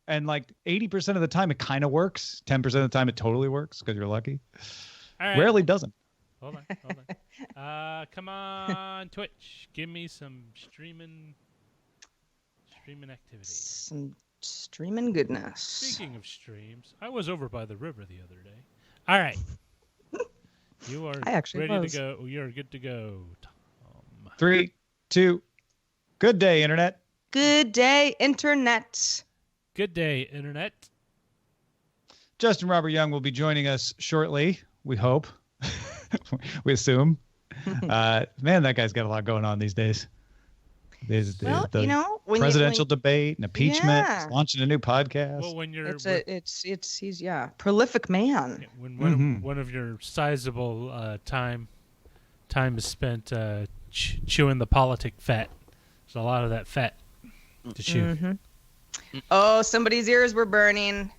And like 80% of the time, it kind of works. 10% of the time, it totally works because you're lucky. All right. Rarely doesn't. Hold on. Come on, Twitch. Give me some streaming activity. Some streaming goodness. Speaking of streams, I was over by the river the other day. All right. You are ready to go. You're good to go, Tom. 3, 2. Good day, Internet. Good day, Internet. Good day, Internet. Justin Robert Young will be joining us shortly, we hope. We assume. Man, that guy's got a lot going on these days. Well, the you know, presidential debate and impeachment, yeah. launching a new podcast. Well, when you're he's prolific man. When one of your sizable time is spent chewing the politic fat. There's a lot of that fat to chew. Mm-hmm. Oh, somebody's ears were burning.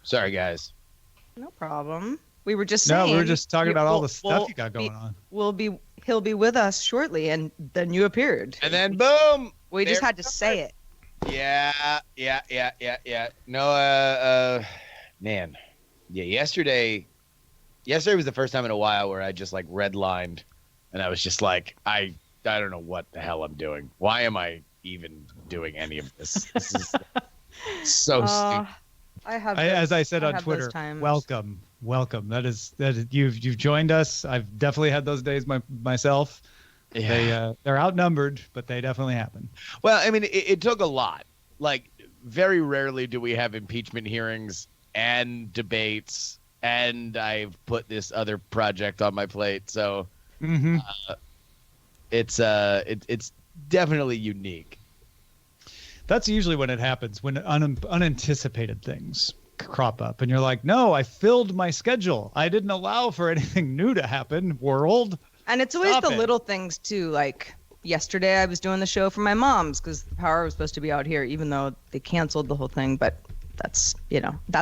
Sorry, guys. No problem. We were just saying. No, we were just talking about all the stuff you got going on. He'll be with us shortly, and then you appeared. And then boom. We just had to say it. Yeah. No, man. Yeah, yesterday was the first time in a while where I just like redlined, and I was just like, I don't know what the hell I'm doing. Why am I even doing any of this? This is so stupid. As I said on Twitter, welcome. That is you've joined us. I've definitely had those days myself. Yeah. They're outnumbered, but they definitely happen. Well, I mean, it took a lot. Like, very rarely do we have impeachment hearings and debates, and I've put this other project on my plate, so it's definitely unique. That's usually when it happens, when unanticipated things crop up, and you're like, "No, I filled my schedule. I didn't allow for anything new to happen, world." And it's always the little things too. Like yesterday, I was doing the show for my mom's because the power was supposed to be out here, even though they canceled the whole thing. But that's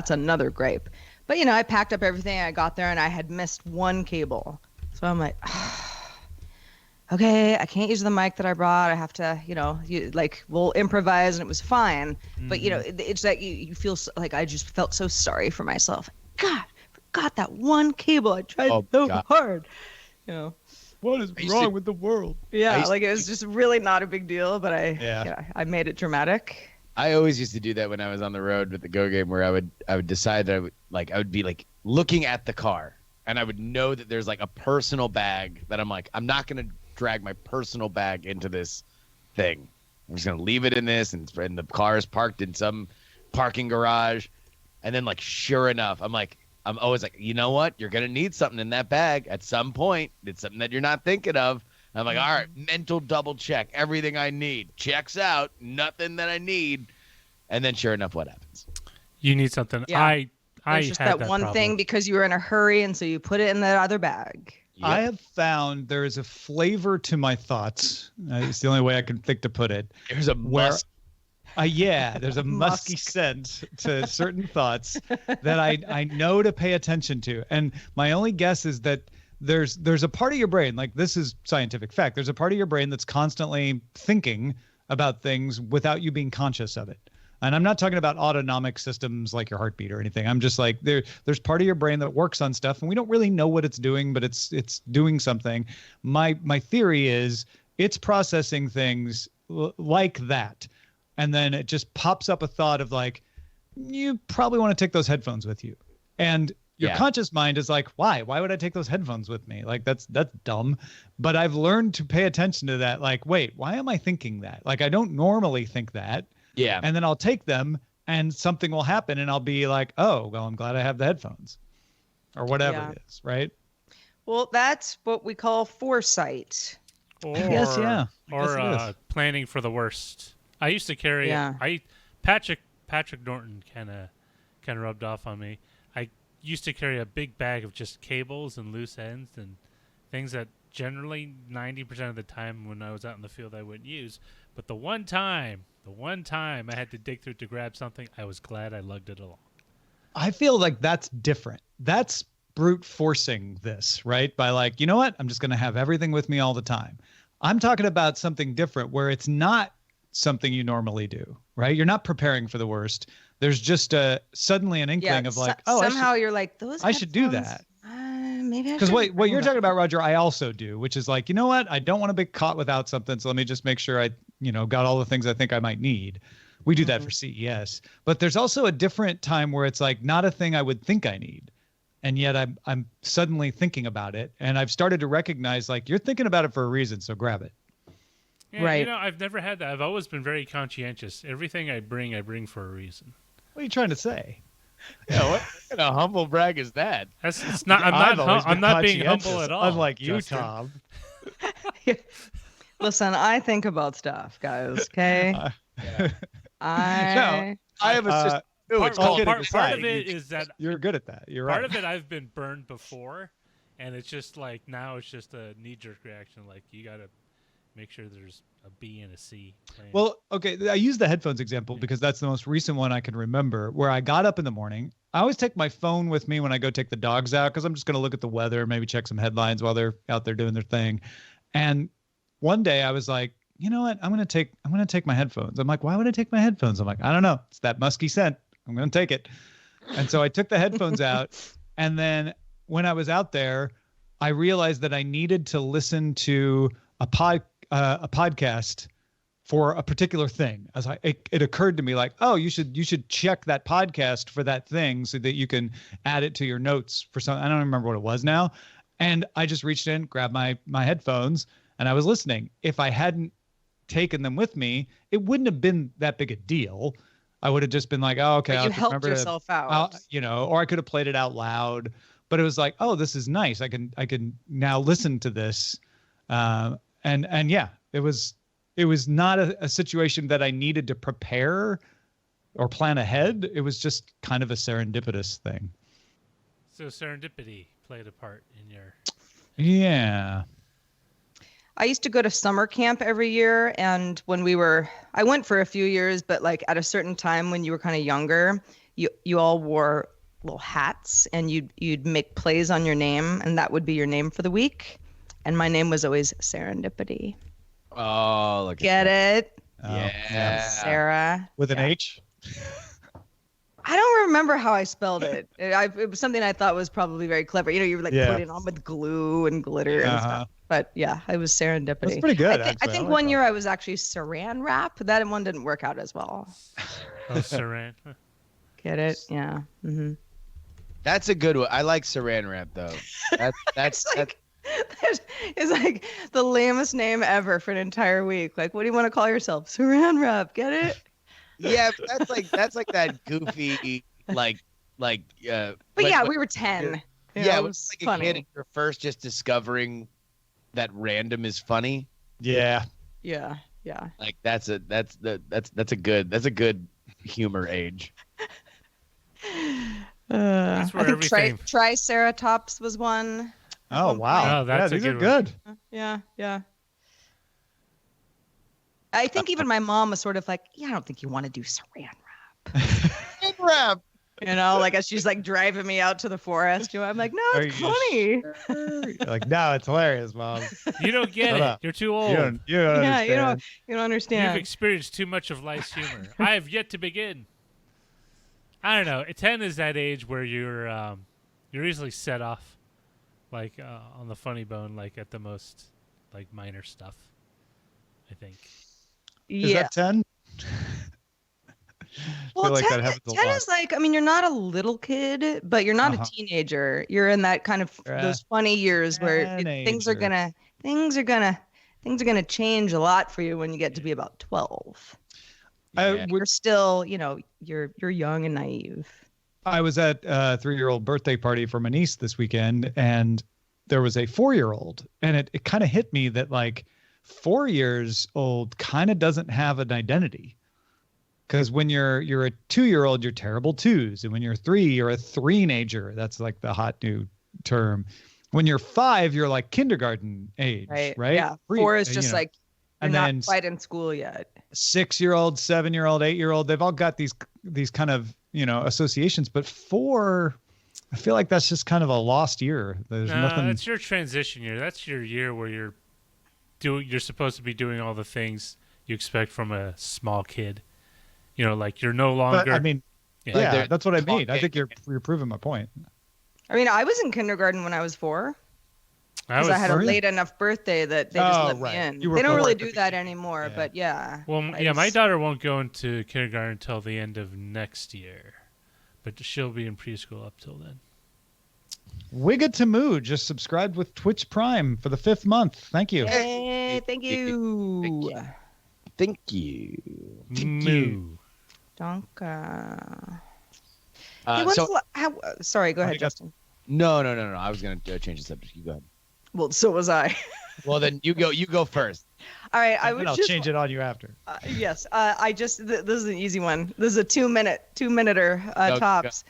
another gripe. But I packed up everything. I got there and I had missed one cable, so I'm like. Okay, I can't use the mic that I brought. I have to, we'll improvise, and it was fine. Mm-hmm. But, it's that you feel like I just felt so sorry for myself. God, forgot that one cable. I tried so hard. What is wrong with the world? Yeah, it was just really not a big deal, but I made it dramatic. I always used to do that when I was on the road with the Go Game, where I would decide that I would be like looking at the car, and I would know that there's like a personal bag that I'm like, I'm not going to drag my personal bag into this thing. I'm just gonna leave it in this, and the car is parked in some parking garage. And then, like, sure enough, I'm always like, you know what? You're gonna need something in that bag at some point. It's something that you're not thinking of. And I'm like, all right, mental double check, everything I need checks out, nothing that I need. And then, sure enough, what happens? You need something. Yeah. I just had that one problem. Thing because you were in a hurry, and so you put it in the other bag. Yep. I have found there is a flavor to my thoughts. It's the only way I can think to put it. There's a musk. There's a musky scent to certain thoughts that I know to pay attention to. And my only guess is that there's a part of your brain, like this is scientific fact, there's a part of your brain that's constantly thinking about things without you being conscious of it. And I'm not talking about autonomic systems like your heartbeat or anything. I'm just like there's part of your brain that works on stuff, and we don't really know what it's doing, but it's doing something. My theory is it's processing things like that, and then it just pops up a thought of like, you probably want to take those headphones with you, and your conscious mind is like, why would I take those headphones with me? Like that's dumb. But I've learned to pay attention to that. Like, wait, why am I thinking that? Like, I don't normally think that. Yeah. And then I'll take them and something will happen and I'll be like, oh, well, I'm glad I have the headphones or whatever it is. Right. Well, that's what we call foresight. Or planning for the worst. I used to carry Patrick Norton kind of rubbed off on me. I used to carry a big bag of just cables and loose ends and things that generally 90% of the time when I was out in the field I wouldn't use. But the one time I had to dig through to grab something, I was glad I lugged it along. I feel like that's different. That's brute forcing this, right? By like, you know what? I'm just going to have everything with me all the time. I'm talking about something different where it's not something you normally do, right? You're not preparing for the worst. There's just suddenly an inkling of like, somehow you're like, those I should do that. Maybe I should. Because what you're talking about, Roger, I also do, which is like, you know what? I don't want to be caught without something. So let me just make sure I, got all the things I think I might need. We do that for CES, but there's also a different time where it's like not a thing I would think I need. And yet I'm suddenly thinking about it. And I've started to recognize like, you're thinking about it for a reason. So grab it. Yeah, right. I've never had that. I've always been very conscientious. Everything I bring for a reason. What are you trying to say? Yeah, what kind of humble brag is that? It's not. I'm not being humble at all. Unlike you, Justin. Tom. Listen, I think about stuff, guys. Okay. I have a system. Part of it is that you're good at that. You're right. Part of it I've been burned before, and it's just like now it's just a knee-jerk reaction. Like you got to make sure there's a B and a C. Playing. Well, okay, I use the headphones example because that's the most recent one I can remember, where I got up in the morning. I always take my phone with me when I go take the dogs out because I'm just going to look at the weather, maybe check some headlines while they're out there doing their thing. And one day I was like, you know what? I'm going to take my headphones. I'm like, why would I take my headphones? I'm like, I don't know. It's that musky scent. I'm going to take it. And so I took the headphones out. And then when I was out there, I realized that I needed to listen to a podcast for a particular thing. It occurred to me like, oh, you should check that podcast for that thing so that you can add it to your notes for something. I don't remember what it was now. And I just reached in, grabbed my headphones, and I was listening. If I hadn't taken them with me, it wouldn't have been that big a deal. I would have just been like, oh, okay. But you helped yourself out. Or I could have played it out loud. But it was like, oh, this is nice. I can now listen to this. And yeah, it was not a situation that I needed to prepare or plan ahead. It was just kind of a serendipitous thing. So serendipity played a part in your... Yeah. I used to go to summer camp every year, and I went for a few years, but like at a certain time when you were kind of younger, you all wore little hats, and you'd make plays on your name, and that would be your name for the week. And my name was always Serendipity. Oh, look. Get it? Yeah. Sarah. With an H? I don't remember how I spelled it. It was something I thought was probably very clever. You were like putting it on with glue and glitter and stuff. But yeah, it was Serendipity. That's pretty good. I think one year I was actually Saran Wrap. That one didn't work out as well. Oh, Saran. Get it? Yeah. Mm-hmm. That's a good one. I like Saran Wrap though. That's it's like the lamest name ever for an entire week. Like, what do you want to call yourself? Saran Wrap. Get it? Yeah, that's like that goofy like. But yeah, we were 10. Yeah, it was like funny. A kid. You're first just discovering that random is funny. Yeah. Yeah. Like that's a good humor age. That's where I think everything. Triceratops was one. Oh wow! Oh, that's these a are good good. Yeah. I think even my mom was sort of like, yeah, I don't think you want to do Saran Wrap. Saran Wrap. Like as she's like driving me out to the forest, I'm like, no, it's funny. You're like, no, it's hilarious, Mom. You don't get it. You're too old. You don't understand. You don't understand. You've experienced too much of life's humor. I have yet to begin. I don't know. 10 is that age where you're easily set off, like on the funny bone, like at the most like minor stuff. I think. Is that 10? Well, like 10 is like, you're not a little kid, but you're not a teenager. You're in that kind of those funny years where things are gonna change a lot for you when you get to be about 12. We're still, you're young and naive. I was at a 3-year-old birthday party for my niece this weekend, and there was a 4-year-old, and it kind of hit me that like 4 years old kind of doesn't have an identity. Because when you're a 2-year-old, you're terrible twos. And when you're 3, you're a three-nager. That's like the hot new term. When you're 5, you're like kindergarten age, right? Yeah. 4 is just like you're not quite in school yet. 6-year-old, 7-year-old, 8-year-old, they've all got these kind of, associations. But 4, I feel like that's just kind of a lost year. There's nothing. It's your transition year. That's your year where you're supposed to be doing all the things you expect from a small kid. You know, like you're no longer. But, I mean, yeah, that's what I mean. I think you're proving my point. I mean, I was in kindergarten when I was 4. Because I had a late enough birthday that they just let me in. They don't really do that anymore, but yeah. Well, my daughter won't go into kindergarten until the end of next year, but she'll be in preschool up till then. Wiggatamoo just subscribed with Twitch Prime for the 5th month. Thank you. Hey, thank you. Thank you. Moo. Donka. Sorry, go ahead, Justin. No. I was going to change the subject. You go ahead. Well, so was I. Well, then you go first. All right, I'll change it on you after. Yes, this is an easy one. This is a 2-minute tops.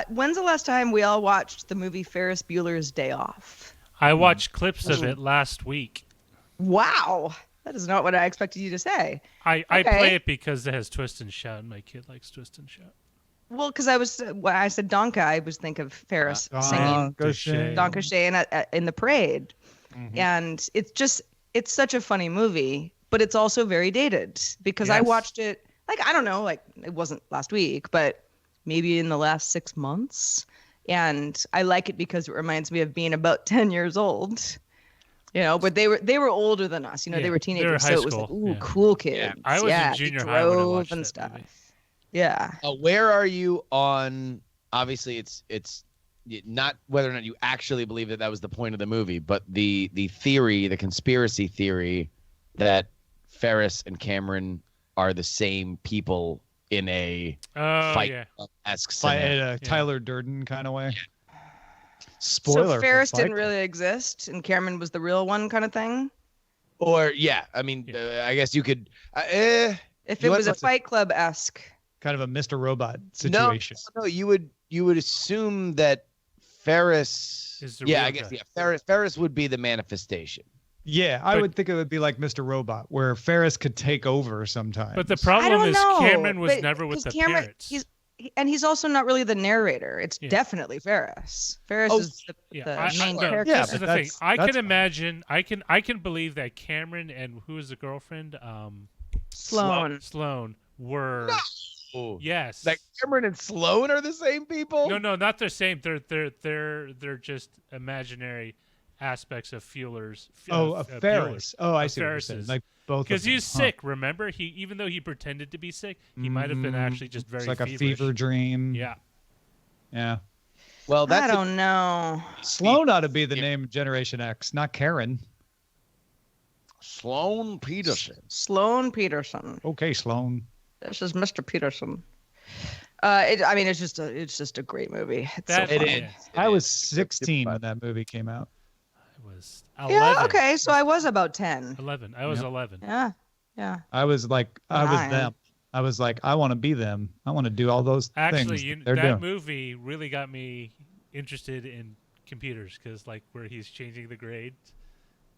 When's the last time we all watched the movie Ferris Bueller's Day Off? I watched clips of it last week. Wow, that is not what I expected you to say. I play it because it has twist and shout, and my kid likes twist and shout. Well, because when I said Donka, I was thinking of Ferris singing Donka Shane in the parade. Mm-hmm. And it's such a funny movie, but it's also very dated because I watched it, I don't know, it wasn't last week, but maybe in the last 6 months. And I like it because it reminds me of being about 10 years old. You know, but they were older than us. You know, they were teenagers, so it was like, ooh, cool kids. Yeah. I was in junior high when I watched and that stuff. movie. Yeah. Where are you on? Obviously, it's not whether or not you actually believe that was the point of the movie, but the theory, the conspiracy theory, that Ferris and Cameron are the same people in a fight-esque scenario. Tyler Durden kind of way. Yeah. Spoiler. So Ferris didn't really exist, and Cameron was the real one, kind of thing. Or I mean, I guess you could. If it was a Fight Club-esque. Kind of a Mr. Robot situation. No, you would assume that Ferris is the I guess Ferris would be the manifestation. Yeah, I would think it would be like Mr. Robot, where Ferris could take over sometimes. But the problem is Cameron was never with the parents. He's also not really the narrator. It's definitely Ferris. Ferris is the main character. Yeah, this is the thing. I can imagine. I can believe that Cameron and who is the girlfriend? Sloan were. No. Yes. Like Cameron and Sloan are the same people? No, not the same. They're just imaginary aspects of Fueller's. Ferris. Oh, I see what you're saying. Like both. Because he's sick. Remember, even though he pretended to be sick, he might have been actually just very. It's like feverish. a fever dream. Yeah. Yeah. Well, I don't know. Sloan ought to be the name Generation X, not Karen. Sloan Peterson. Okay, Sloan. This is Mr. Peterson. It's just a great movie. It's so funny. I was 16 when that movie came out. I was 11. Yeah, okay, so I was about 10. 11. I was 11. Yeah. I was them. I was like, I want to be them. I want to do all those things. Actually, that movie really got me interested in computers because, where he's changing the grades.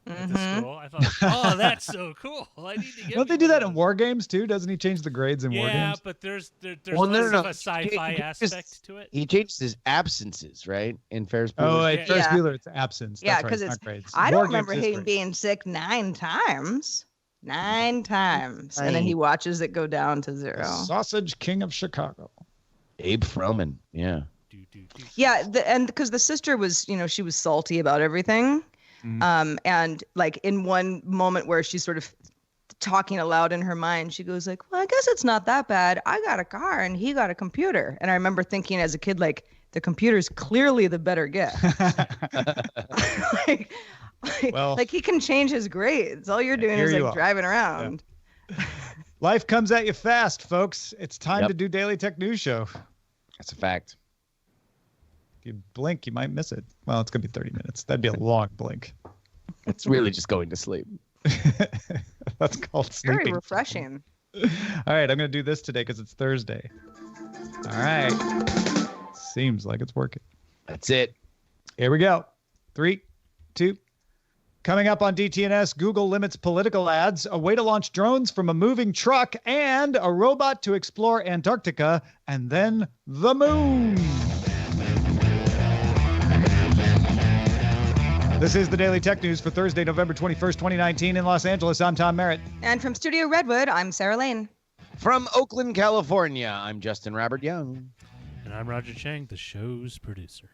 At the school. I thought, oh, that's so cool. I need to get. Don't they do that in war games too? Doesn't he change the grades in war games? Yeah, but there's less of a sci-fi aspect to it. He changed his absences, right? In Ferris Bueller. Oh, at Ferris Bueller, it's absence. Yeah, because it's grades. I don't remember him being sick 9 times. 9 times, and then he watches it go down to 0. The Sausage King of Chicago. Abe Froman. Yeah. Yeah, and because the sister was, she was salty about everything. Mm-hmm. And in one moment where she's sort of talking aloud in her mind, she goes well, I guess it's not that bad. I got a car and he got a computer. And I remember thinking as a kid, the computer's clearly the better gift. He can change his grades. All you're doing is driving around. Yeah. Life comes at you fast, folks. It's time to do Daily Tech News Show. That's a fact. If you blink, you might miss it. Well, it's going to be 30 minutes. That'd be a long blink. It's really just going to sleep. That's called sleeping. Very refreshing. All right, I'm going to do this today because it's Thursday. All right. Seems like it's working. That's it. Here we go. 3, 2. Coming up on DTNS, Google limits political ads, a way to launch drones from a moving truck, and a robot to explore Antarctica, and then the moon. This is the Daily Tech News for Thursday, November 21st, 2019 in Los Angeles. I'm Tom Merritt. And from Studio Redwood, I'm Sarah Lane. From Oakland, California, I'm Justin Robert Young. And I'm Roger Chang, the show's producer.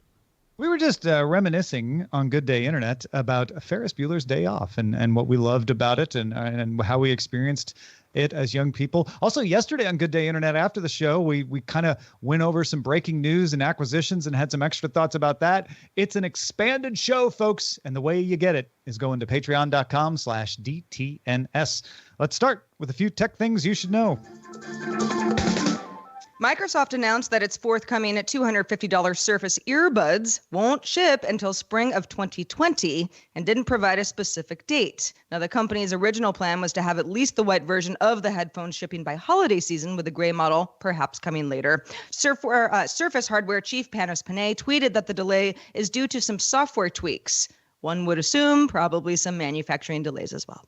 We were just reminiscing on Good Day Internet about Ferris Bueller's Day Off and what we loved about it and how we experienced it as young people. Also, yesterday on Good Day Internet, after the show, we kind of went over some breaking news and acquisitions and had some extra thoughts about that. It's an expanded show, folks, and the way you get it is going to patreon.com/DTNS. Let's start with a few tech things you should know. Microsoft announced that its forthcoming $250 Surface earbuds won't ship until spring of 2020 and didn't provide a specific date. Now, the company's original plan was to have at least the white version of the headphones shipping by holiday season, with the gray model perhaps coming later. Surface hardware chief Panos Panay tweeted that the delay is due to some software tweaks. One would assume probably some manufacturing delays as well.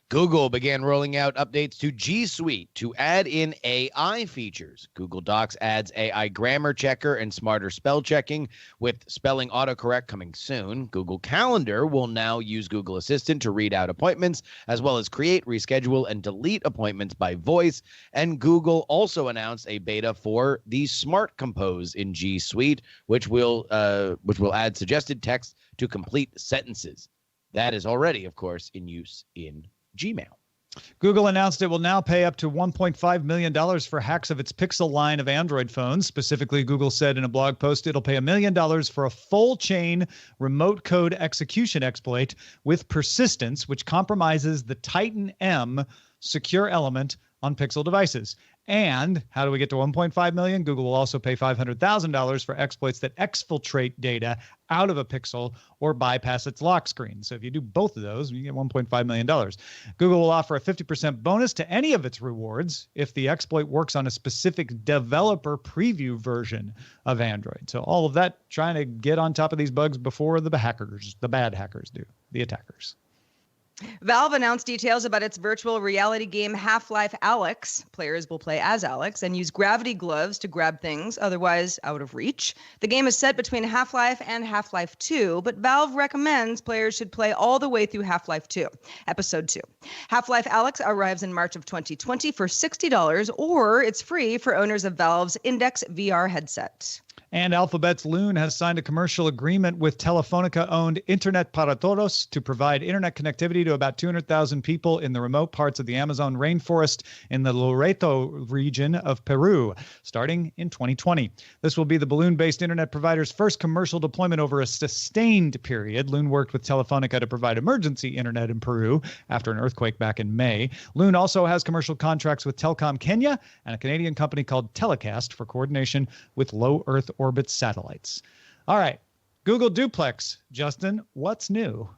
Google began rolling out updates to G Suite to add in AI features. Google Docs adds AI grammar checker and smarter spell checking, with spelling autocorrect coming soon. Google Calendar will now use Google Assistant to read out appointments, as well as create, reschedule, and delete appointments by voice. And Google also announced a beta for the Smart Compose in G Suite, which will add suggested text to complete sentences. That is already, of course, in use in Gmail. Google announced it will now pay up to $1.5 million for hacks of its Pixel line of Android phones. Specifically, Google said in a blog post it'll pay $1 million for a full chain remote code execution exploit with persistence, which compromises the Titan M secure element on Pixel devices. And how do we get to 1.5 million? Google will also pay $500,000 for exploits that exfiltrate data out of a Pixel or bypass its lock screen. So if you do both of those, you get $1.5 million. Google will offer a 50% bonus to any of its rewards if the exploit works on a specific developer preview version of Android. So all of that trying to get on top of these bugs before the bad hackers do, the attackers. Valve announced details about its virtual reality game Half-Life Alyx. Players will play as Alyx and use gravity gloves to grab things otherwise out of reach. The game is set between Half-Life and Half-Life 2, but Valve recommends players should play all the way through Half-Life 2, Episode 2. Half-Life Alyx arrives in March of 2020 for $60, or it's free for owners of Valve's Index VR headset. And Alphabet's Loon has signed a commercial agreement with Telefonica-owned Internet para Todos to provide internet connectivity to about 200,000 people in the remote parts of the Amazon rainforest in the Loreto region of Peru, starting in 2020. This will be the balloon-based internet provider's first commercial deployment over a sustained period. Loon worked with Telefonica to provide emergency internet in Peru after an earthquake back in May. Loon also has commercial contracts with Telcom Kenya and a Canadian company called Telecast for coordination with low Earth orbit satellites. All right, Google Duplex. Justin, what's new?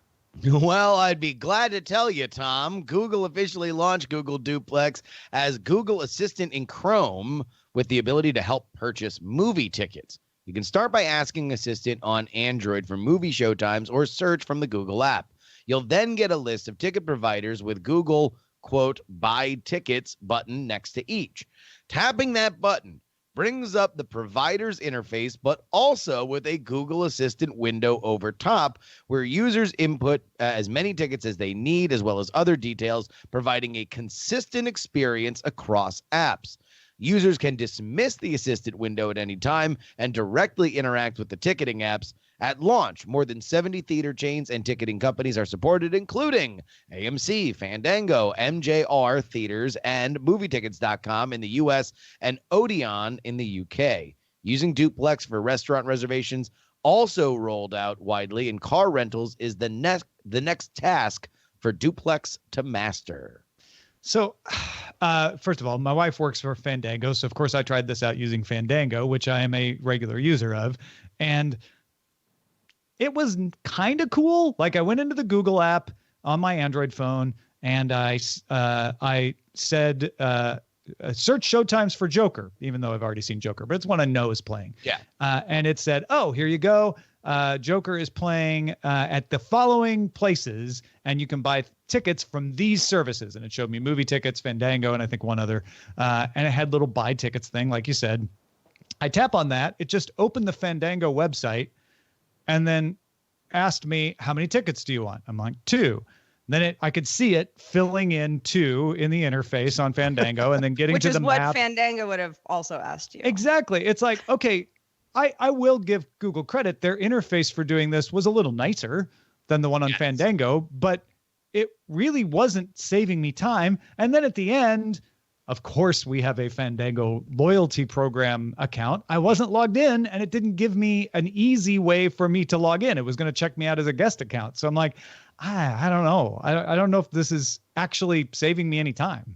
Well, I'd be glad to tell you, Tom. Google officially launched Google Duplex as Google Assistant in Chrome with the ability to help purchase movie tickets. You can start by asking Assistant on Android for movie showtimes or search from the Google app. You'll then get a list of ticket providers with Google, quote, buy tickets button next to each. Tapping that button brings up the provider's interface, but also with a Google Assistant window over top where users input as many tickets as they need, as well as other details, providing a consistent experience across apps. Users can dismiss the Assistant window at any time and directly interact with the ticketing apps. At launch, more than 70 theater chains and ticketing companies are supported, including AMC, Fandango, MJR Theaters, and MovieTickets.com in the U.S. and Odeon in the U.K. Using Duplex for restaurant reservations also rolled out widely, and car rentals is the next task for Duplex to master. So, first of all, my wife works for Fandango, so of course I tried this out using Fandango, which I am a regular user of, and it was kind of cool. Like, I went into the Google app on my Android phone and I said, search showtimes for Joker, even though I've already seen Joker, but it's one I know is playing. Yeah. And it said, oh, here you go. Joker is playing at the following places, and you can buy tickets from these services. And it showed me movie tickets, Fandango, and I think one other. And it had little buy tickets thing, like you said. I tap on that. It just opened the Fandango website. And then asked me, how many tickets do you want? I'm like, 2. Then I could see it filling in 2 in the interface on Fandango and then getting Which to is the what map. Fandango would have also asked you. Exactly. It's like, okay, I will give Google credit. Their interface for doing this was a little nicer than the one on Fandango, but it really wasn't saving me time. And then at the end, of course, we have a Fandango loyalty program account. I wasn't logged in, and it didn't give me an easy way for me to log in. It was going to check me out as a guest account. So I'm like, I don't know. I don't know if this is actually saving me any time.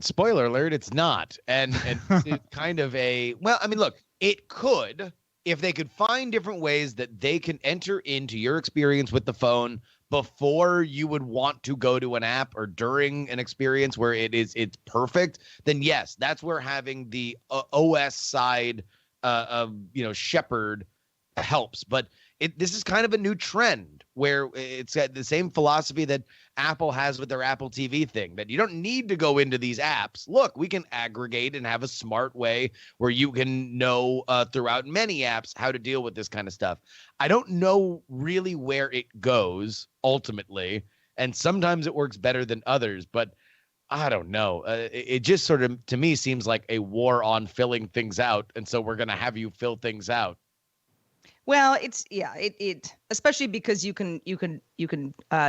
Spoiler alert, it's not. And it's kind of well, I mean, look, it could, if they could find different ways that they can enter into your experience with the phone before you would want to go to an app or during an experience where it's perfect, then yes, that's where having the OS side shepherd helps. But this is kind of a new trend where it's the same philosophy that Apple has with their Apple TV thing, that you don't need to go into these apps. Look, we can aggregate and have a smart way where you can know throughout many apps how to deal with this kind of stuff. I don't know really where it goes ultimately, and sometimes it works better than others, but I don't know. It just sort of, to me, seems like a war on filling things out, and so we're going to have you fill things out. Well, it especially because you can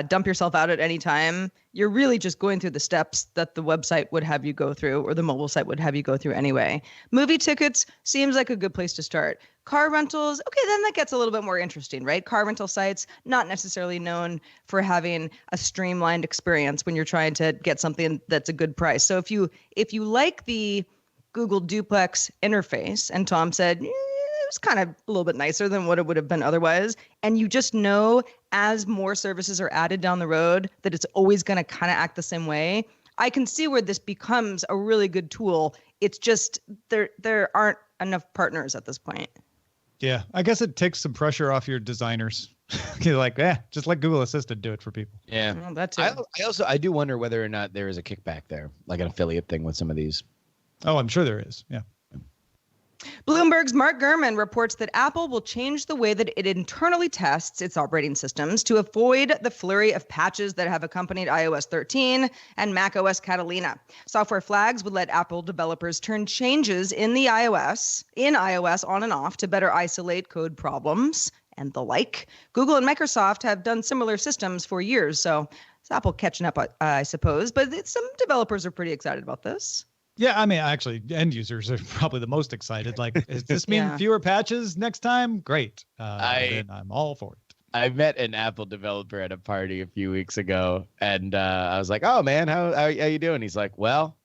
dump yourself out at any time. You're really just going through the steps that the website would have you go through, or the mobile site would have you go through anyway. Movie tickets seems like a good place to start. Car rentals, okay, then that gets a little bit more interesting, right? Car rental sites, not necessarily known for having a streamlined experience when you're trying to get something that's a good price. So if you like the Google Duplex interface, and Tom said, it was kind of a little bit nicer than what it would have been otherwise, and you just know as more services are added down the road that it's always going to kind of act the same way, I can see where this becomes a really good tool. It's just there aren't enough partners at this point. Yeah, I guess it takes some pressure off your designers. You're like, just let Google Assistant do it for people. Yeah, well, that too. I do wonder whether or not there is a kickback there, like an affiliate thing with some of these. Oh, I'm sure there is. Yeah. Bloomberg's Mark Gurman reports that Apple will change the way that it internally tests its operating systems to avoid the flurry of patches that have accompanied iOS 13 and macOS Catalina. Software flags would let Apple developers turn changes in iOS on and off to better isolate code problems and the like. Google and Microsoft have done similar systems for years, so it's Apple catching up, I suppose. But some developers are pretty excited about this. Yeah, I mean, actually, end users are probably the most excited. Like, does this mean fewer patches next time? Great. Then I'm all for it. I met an Apple developer at a party a few weeks ago, and I was like, "Oh man, how you doing?" He's like, "Well,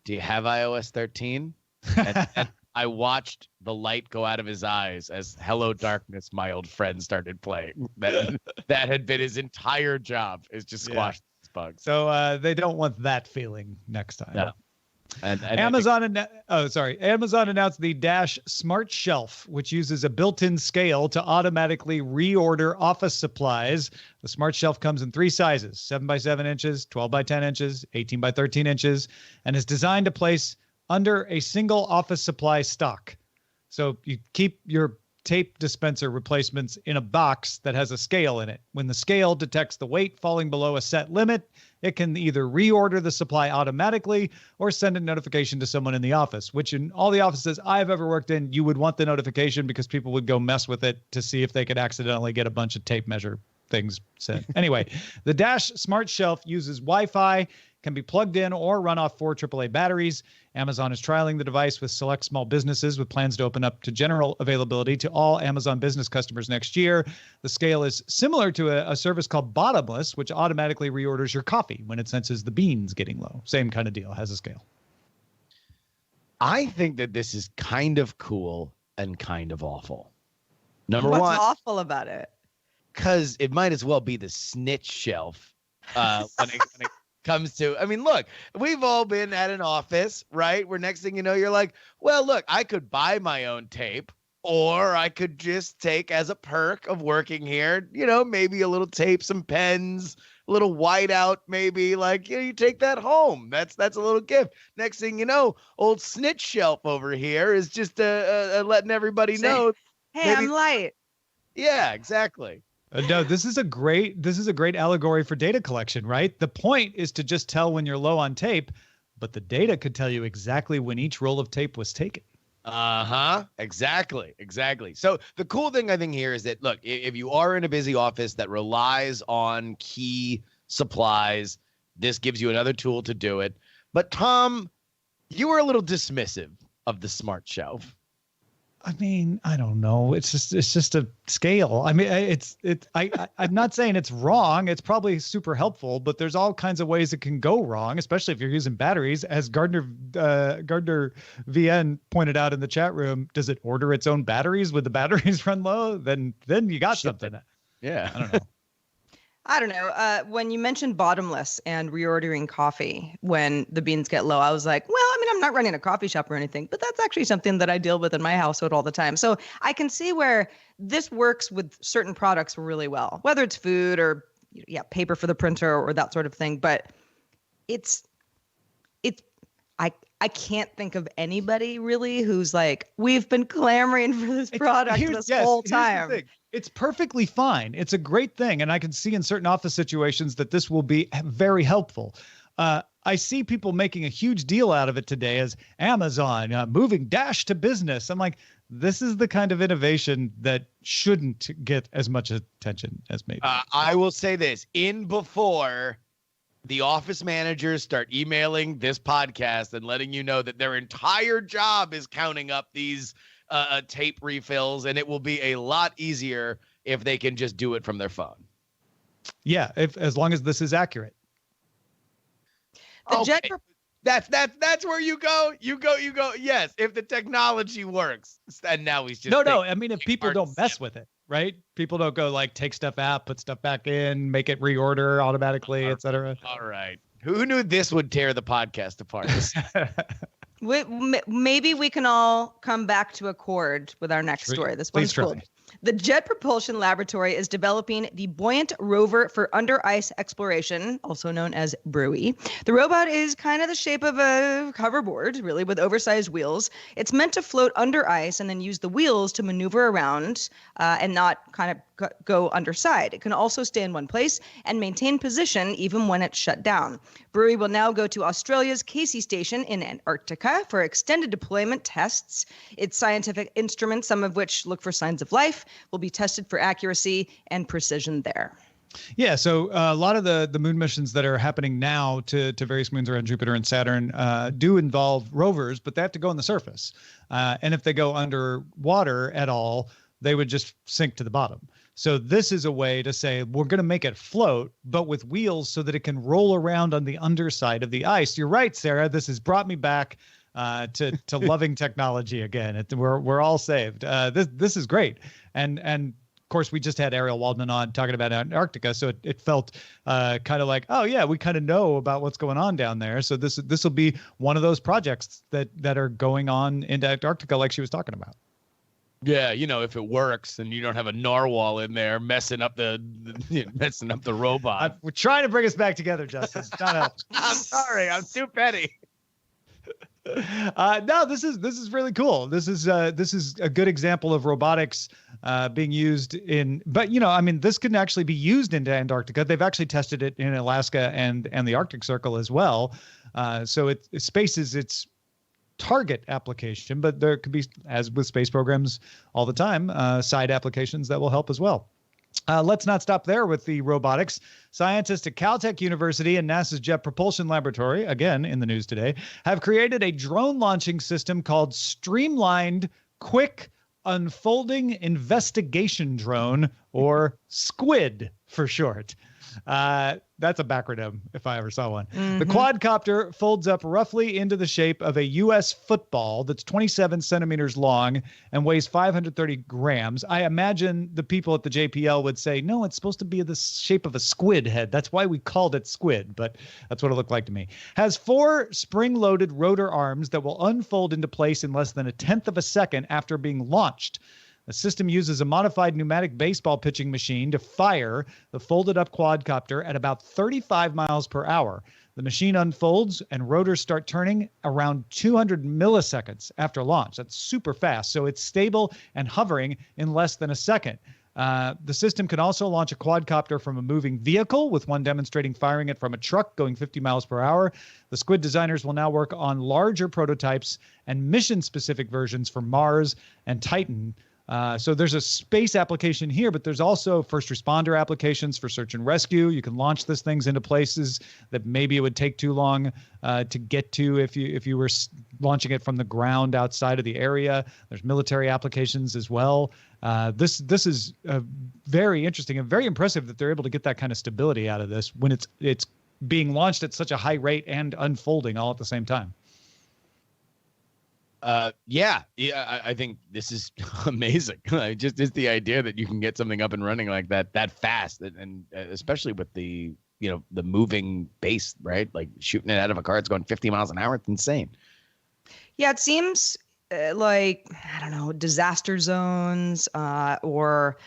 do you have iOS 13?" And I watched the light go out of his eyes as "Hello Darkness, My Old Friend" started playing. That had been his entire job, is just squash this bug. So they don't want that feeling next time. No. And Amazon announced the Dash Smart Shelf, which uses a built-in scale to automatically reorder office supplies. The Smart Shelf comes in 3 sizes: 7 by 7 inches, 12 by 10 inches, 18 by 13 inches, and is designed to place under a single office supply stock. So you keep your tape dispenser replacements in a box that has a scale in it. When the scale detects the weight falling below a set limit, it can either reorder the supply automatically or send a notification to someone in the office, which in all the offices I've ever worked in, you would want the notification because people would go mess with it to see if they could accidentally get a bunch of tape measure things sent. Anyway, the Dash Smart Shelf uses Wi-Fi, can be plugged in or run off 4 AAA batteries. Amazon is trialing the device with select small businesses with plans to open up to general availability to all Amazon business customers next year. The scale is similar to a service called Bottomless, which automatically reorders your coffee when it senses the beans getting low. Same kind of deal, has a scale. I think that this is kind of cool and kind of awful. Number one. What's awful about it? Because it might as well be the snitch shelf when it comes to, I mean, look, we've all been at an office, right? Where next thing you know, you're like, well, look, I could buy my own tape, or I could just take as a perk of working here, maybe a little tape, some pens, a little whiteout, maybe like, you take that home. That's a little gift. Next thing you know, old snitch shelf over here is just letting everybody know. Hey, I'm light. Yeah, exactly. No, this is a great allegory for data collection, right? The point is to just tell when you're low on tape, but the data could tell you exactly when each roll of tape was taken. Exactly. So the cool thing I think here is that, look, if you are in a busy office that relies on key supplies, this gives you another tool to do it. But Tom, you were a little dismissive of the smart shelf. I mean, I don't know. It's just a scale. I mean, I'm not saying it's wrong. It's probably super helpful, but there's all kinds of ways it can go wrong, especially if you're using batteries. As Gardner VN pointed out in the chat room, does it order its own batteries? Would the batteries run low? Then you got something. Yeah. I don't know. I don't know. When you mentioned bottomless and reordering coffee when the beans get low, I was like, well, I mean, I'm not running a coffee shop or anything, but that's actually something that I deal with in my household all the time. So I can see where this works with certain products really well, whether it's food or paper for the printer or that sort of thing. But I can't think of anybody really who's like, we've been clamoring for this product this whole time. It's perfectly fine. It's a great thing. And I can see in certain office situations that this will be very helpful. I see people making a huge deal out of it today as Amazon moving Dash to business. I'm like, this is the kind of innovation that shouldn't get as much attention as maybe. I will say this, before the office managers start emailing this podcast and letting you know that their entire job is counting up these tape refills, and it will be a lot easier if they can just do it from their phone. Yeah, as long as this is accurate. That's where you go. You go. Yes, if the technology works. And now he's just no. I mean, if people don't mess with it, right? People don't go like take stuff out, put stuff back in, make it reorder automatically, etc. All right. Who knew this would tear the podcast apart? Maybe we can all come back to accord with our next story. This one's cool. The Jet Propulsion Laboratory is developing the Buoyant Rover for Under Ice Exploration, also known as Buoy. The robot is kind of the shape of a hoverboard, really, with oversized wheels. It's meant to float under ice and then use the wheels to maneuver around and not kind of go underside. It can also stay in one place and maintain position even when it's shut down. Buoy will now go to Australia's Casey Station in Antarctica for extended deployment tests. Its scientific instruments, some of which look for signs of life, will be tested for accuracy and precision there. Yeah, so a lot of the moon missions that are happening now to various moons around Jupiter and Saturn do involve rovers, but they have to go on the surface. And if they go underwater at all, they would just sink to the bottom. So this is a way to say we're going to make it float, but with wheels so that it can roll around on the underside of the ice. You're right, Sarah. This has brought me back to loving technology again. We're all saved. This is great. And of course, we just had Ariel Waldman on talking about Antarctica, so it felt kind of like, oh yeah, we kind of know about what's going on down there. So this will be one of those projects that are going on into Antarctica, like she was talking about. Yeah, if it works and you don't have a narwhal in there messing up the robot. We're trying to bring us back together, Justin. Not help. I'm sorry, I'm too petty. No, this is really cool. This is a good example of robotics being used but this can actually be used into Antarctica. They've actually tested it in Alaska and the Arctic Circle as well. So space is its target application, but there could be, as with space programs all the time, side applications that will help as well. Let's not stop there with the robotics. Scientists at Caltech University and NASA's Jet Propulsion Laboratory, again in the news today, have created a drone launching system called Streamlined Quick Unfolding Investigation Drone, or SQUID for short. That's a backronym if I ever saw one. Mm-hmm. The quadcopter folds up roughly into the shape of a U.S. football that's 27 centimeters long and weighs 530 grams. I imagine the people at the JPL would say, no, it's supposed to be the shape of a squid head. That's why we called it SQUID, but that's what it looked like to me. Has 4 spring-loaded rotor arms that will unfold into place in less than a tenth of a second after being launched. The system uses a modified pneumatic baseball pitching machine to fire the folded-up quadcopter at about 35 miles per hour. The machine unfolds and rotors start turning around 200 milliseconds after launch. That's super fast. So it's stable and hovering in less than a second. The system can also launch a quadcopter from a moving vehicle, with one demonstrating firing it from a truck going 50 miles per hour. The Squid designers will now work on larger prototypes and mission-specific versions for Mars and Titan. So there's a space application here, but there's also first responder applications for search and rescue. You can launch these things into places that maybe it would take too long to get to if you were launching it from the ground outside of the area. There's military applications as well. This is very interesting and very impressive that they're able to get that kind of stability out of this when it's being launched at such a high rate and unfolding all at the same time. Yeah, I think this is amazing. Just the idea that you can get something up and running like that fast, and especially with the moving base, right? Like shooting it out of a car, it's going 50 miles an hour. It's insane. Yeah, it seems like, I don't know, disaster zones or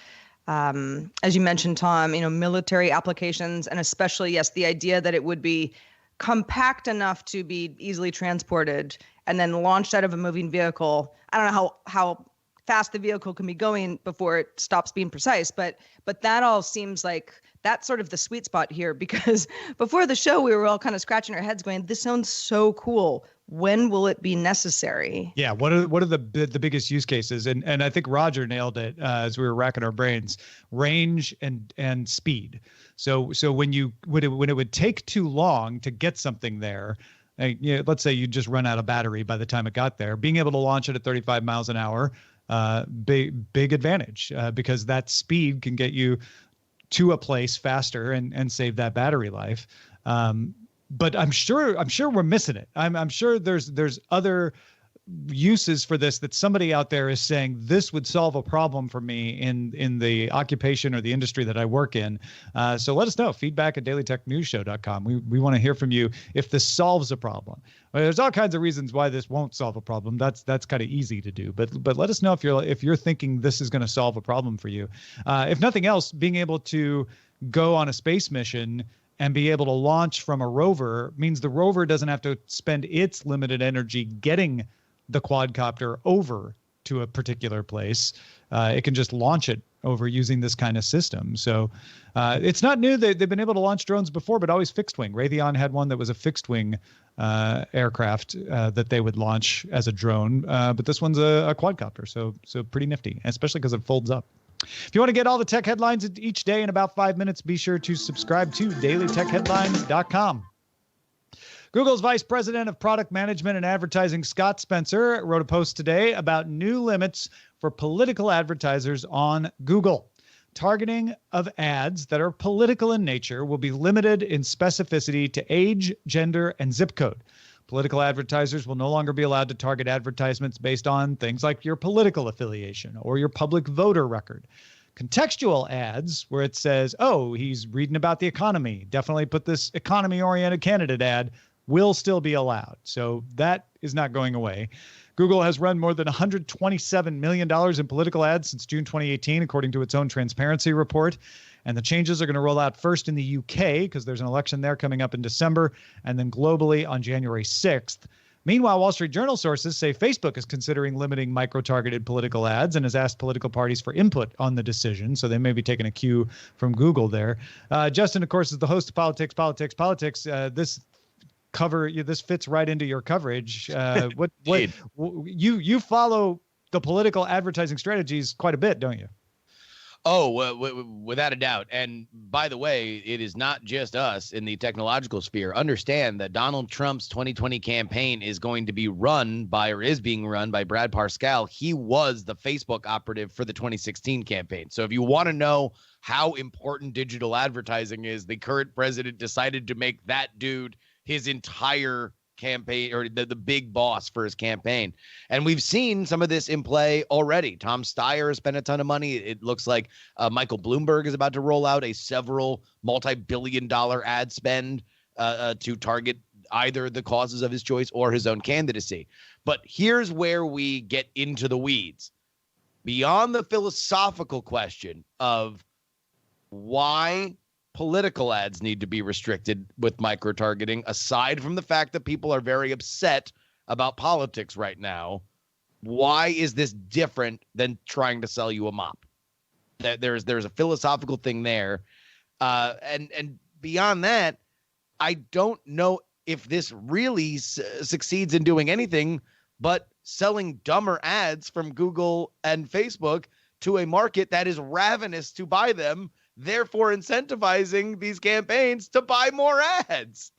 as you mentioned, Tom, military applications, and especially, yes, the idea that it would be compact enough to be easily transported and then launched out of a moving vehicle. I don't know how fast the vehicle can be going before it stops being precise, but that all seems like that's sort of the sweet spot here, because before the show we were all kind of scratching our heads going, this sounds so cool. When will it be necessary? Yeah, what are the biggest use cases? And I think Roger nailed it as we were racking our brains. Range and speed. So when it would take too long to get something there, let's say you just run out of battery by the time it got there, being able to launch it at 35 miles an hour, big advantage, because that speed can get you to a place faster and save that battery life. But I'm sure we're missing it. I'm sure there's other uses for this that somebody out there is saying this would solve a problem for me in the occupation or the industry that I work in. So let us know. Feedback@dailytechnewsshow.com. We want to hear from you if this solves a problem. There's all kinds of reasons why this won't solve a problem. That's kind of easy to do. But let us know if you're thinking this is going to solve a problem for you. If nothing else, being able to go on a space mission and be able to launch from a rover means the rover doesn't have to spend its limited energy getting the quadcopter over to a particular place. It can just launch it over using this kind of system. So it's not new. They've been able to launch drones before, but always fixed wing. Raytheon had one that was a fixed wing aircraft that they would launch as a drone. But this one's a quadcopter. So pretty nifty, especially because it folds up. If you want to get all the tech headlines each day in about 5 minutes, be sure to subscribe to dailytechheadlines.com. Google's Vice President of Product Management and Advertising, Scott Spencer, wrote a post today about new limits for political advertisers on Google. Targeting of ads that are political in nature will be limited in specificity to age, gender, and zip code. Political advertisers will no longer be allowed to target advertisements based on things like your political affiliation or your public voter record. Contextual ads, where it says, oh, he's reading about the economy, definitely put this economy-oriented candidate ad, will still be allowed. So that is not going away. Google has run more than $127 million in political ads since June 2018, according to its own transparency report. And the changes are going to roll out first in the UK, because there's an election there coming up in December, and then globally on January 6th. Meanwhile, Wall Street Journal sources say Facebook is considering limiting micro-targeted political ads and has asked political parties for input on the decision. So they may be taking a cue from Google there. Justin, of course, is the host of Politics. This fits right into your coverage. You follow the political advertising strategies quite a bit, don't you? Oh, without a doubt. And by the way, it is not just us in the technological sphere. Understand that Donald Trump's 2020 campaign is going to be is being run by Brad Parscale. He was the Facebook operative for the 2016 campaign. So if you want to know how important digital advertising is, the current president decided to make that dude his entire campaign, or the big boss for his campaign. And we've seen some of this in play already. Tom Steyer has spent a ton of money. It looks like Michael Bloomberg is about to roll out a several multi-billion-dollar ad spend to target either the causes of his choice or his own candidacy. But here's where we get into the weeds. Beyond the philosophical question of why political ads need to be restricted with micro-targeting, aside from the fact that people are very upset about politics right now, why is this different than trying to sell you a mop? There's a philosophical thing there. And beyond that, I don't know if this really succeeds in doing anything but selling dumber ads from Google and Facebook to a market that is ravenous to buy them, therefore incentivizing these campaigns to buy more ads.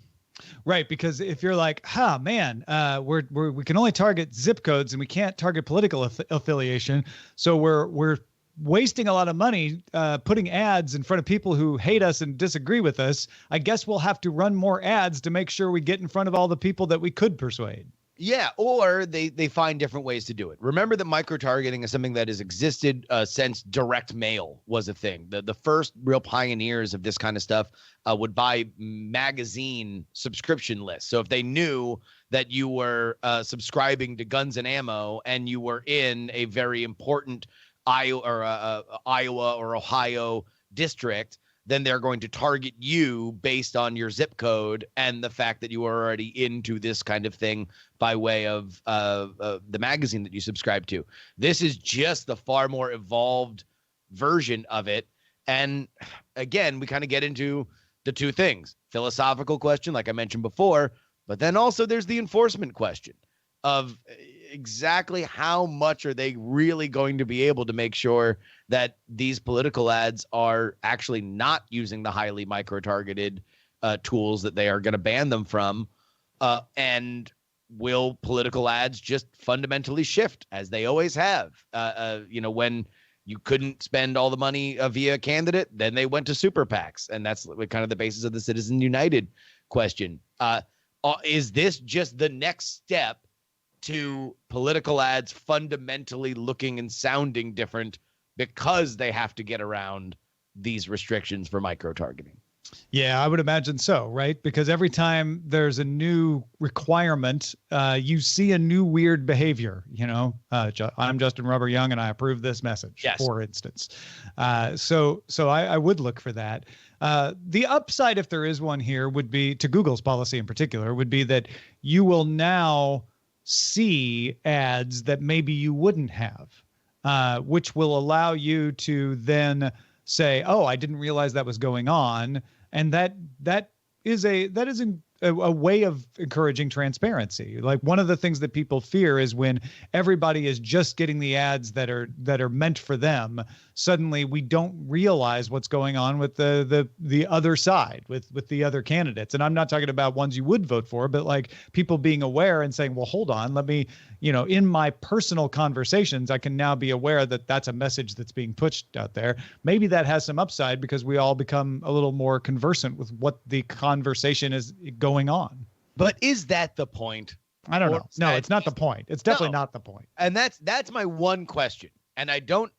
Right, because if you're like, man, we can only target zip codes and we can't target political affiliation, so we're wasting a lot of money putting ads in front of people who hate us and disagree with us. I guess we'll have to run more ads to make sure we get in front of all the people that we could persuade. Yeah, or they find different ways to do it. Remember that micro-targeting is something that has existed since direct mail was a thing. The first real pioneers of this kind of stuff would buy magazine subscription lists. So if they knew that you were subscribing to Guns and Ammo and you were in a very important Iowa or Ohio district, then they're going to target you based on your zip code and the fact that you are already into this kind of thing by way of the magazine that you subscribe to. This is just the far more evolved version of it. And again, we kind of get into the two things: philosophical question, like I mentioned before, but then also there's the enforcement question of exactly how much are they really going to be able to make sure that these political ads are actually not using the highly micro-targeted tools that they are going to ban them from, and will political ads just fundamentally shift as they always have? When you couldn't spend all the money via a candidate, then they went to super PACs, and that's kind of the basis of the Citizens United question. Is this just the next step to political ads fundamentally looking and sounding different because they have to get around these restrictions for micro-targeting? Yeah, I would imagine so, right? Because every time there's a new requirement, you see a new weird behavior. I'm Justin Rubber Young, and I approve this message, yes, for instance. So I would look for that. The upside, if there is one here, would be, to Google's policy in particular, would be that you will now see ads that maybe you wouldn't have, which will allow you to then say, oh, I didn't realize that was going on. And that is a way of encouraging transparency. Like, one of the things that people fear is when everybody is just getting the ads that are meant for them, suddenly we don't realize what's going on with the other side, with the other candidates. And I'm not talking about ones you would vote for, but like people being aware and saying, well, hold on, let me, in my personal conversations, I can now be aware that that's a message that's being pushed out there. Maybe that has some upside because we all become a little more conversant with what the conversation is going on. But is that the point? I don't know. No, it's not the point. It's definitely not the point. And that's my one question. And I don't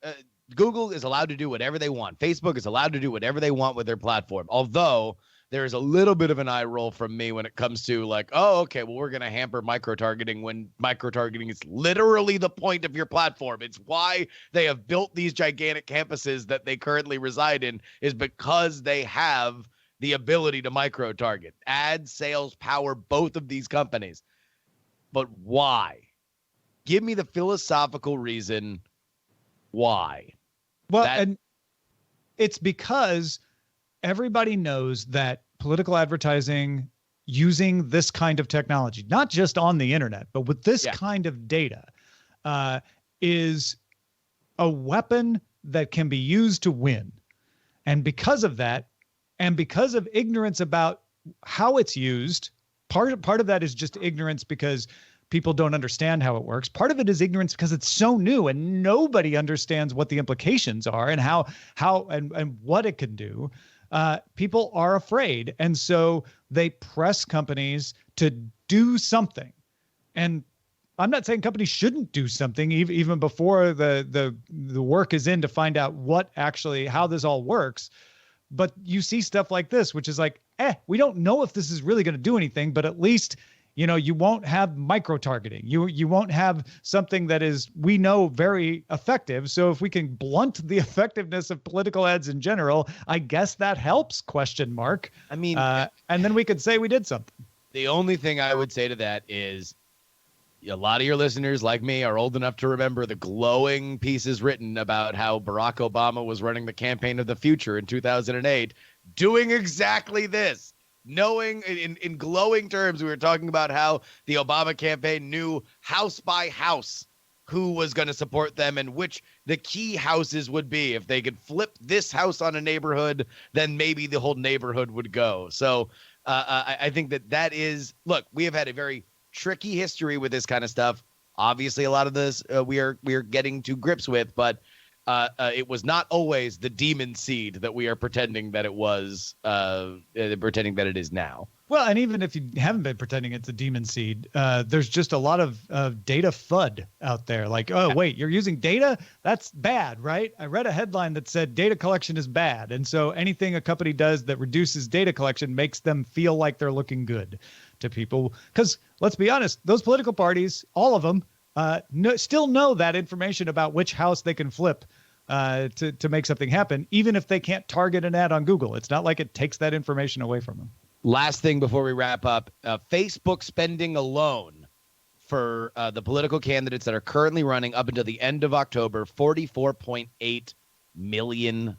Google is allowed to do whatever they want. Facebook is allowed to do whatever they want with their platform. Although there is a little bit of an eye roll from me when it comes to like, oh, okay, well, we're going to hamper micro-targeting when micro-targeting is literally the point of your platform. It's why they have built these gigantic campuses that they currently reside in, is because they have the ability to micro-target. Ad sales power both of these companies. But why? Give me the philosophical reason why. Well, and it's because everybody knows that political advertising using this kind of technology, not just on the internet, but with this kind of data, is a weapon that can be used to win. And because of that, and because of ignorance about how it's used, part of that is just ignorance because people don't understand how it works. Part of it is ignorance because it's so new and nobody understands what the implications are and how and what it can do. People are afraid. And so they press companies to do something. And I'm not saying companies shouldn't do something even before the work is in to find out how this all works. But you see stuff like this, which is like, we don't know if this is really going to do anything, but at least, you won't have micro-targeting. You won't have something that is, we know, very effective. So if we can blunt the effectiveness of political ads in general, I guess that helps, ? I mean, and then we could say we did something. The only thing I would say to that is a lot of your listeners, like me, are old enough to remember the glowing pieces written about how Barack Obama was running the campaign of the future in 2008, doing exactly this. Knowing in glowing terms, we were talking about how the Obama campaign knew house by house who was going to support them and which the key houses would be. If they could flip this house on a neighborhood, then maybe the whole neighborhood would go. So I think that is, look, we have had a very tricky history with this kind of stuff. Obviously, a lot of this we are getting to grips with, but it was not always the demon seed that we are pretending that it was, pretending that it is now. Well, and even if you haven't been pretending it's a demon seed, there's just a lot of data FUD out there. Like, oh, wait, you're using data? That's bad, right? I read a headline that said data collection is bad. And so anything a company does that reduces data collection makes them feel like they're looking good to people. Because let's be honest, those political parties, all of them, still know that information about which house they can flip to make something happen, even if they can't target an ad on Google. It's not like it takes that information away from them. Last thing before we wrap up, Facebook spending alone for the political candidates that are currently running up until the end of October, $44.8 million.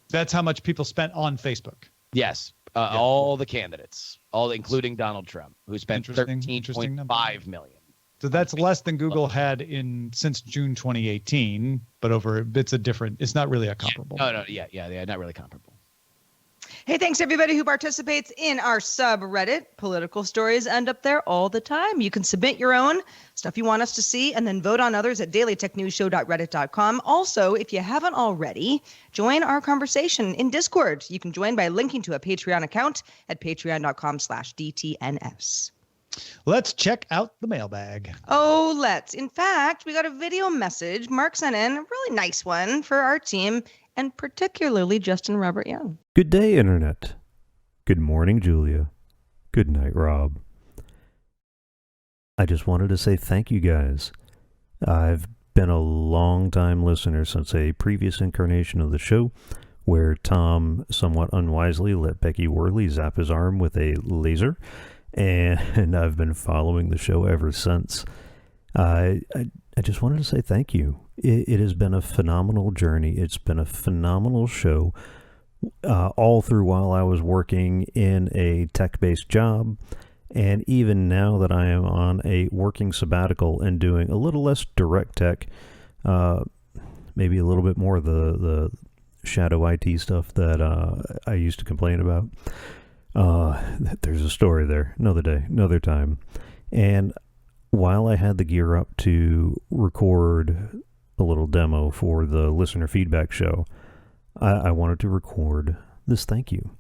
That's how much people spent on Facebook. Yes. All the candidates, including Donald Trump, who spent $13.5 million. So that's less than Google had since June 2018, but it's not really a comparable. No, yeah, not really comparable. Hey, thanks to everybody who participates in our subreddit. Political stories end up there all the time. You can submit your own stuff you want us to see and then vote on others at dailytechnewsshow.reddit.com. Also, if you haven't already, join our conversation in Discord. You can join by linking to a Patreon account at patreon.com/DTNS. Let's check out the mailbag. Oh, let's. In fact, we got a video message Mark sent in, a really nice one for our team, and particularly Justin Robert Young. Good day, Internet. Good morning, Julia. Good night, Rob. I just wanted to say thank you guys. I've been a long-time listener since a previous incarnation of the show where Tom somewhat unwisely let Becky Worley zap his arm with a laser, and I've been following the show ever since. I just wanted to say thank you. It has been a phenomenal journey. It's been a phenomenal show all through while I was working in a tech-based job. And even now that I am on a working sabbatical and doing a little less direct tech, maybe a little bit more of the shadow IT stuff that I used to complain about. There's a story there. Another day, another time. And while I had the gear up to record a little demo for the listener feedback show, I wanted to record this thank you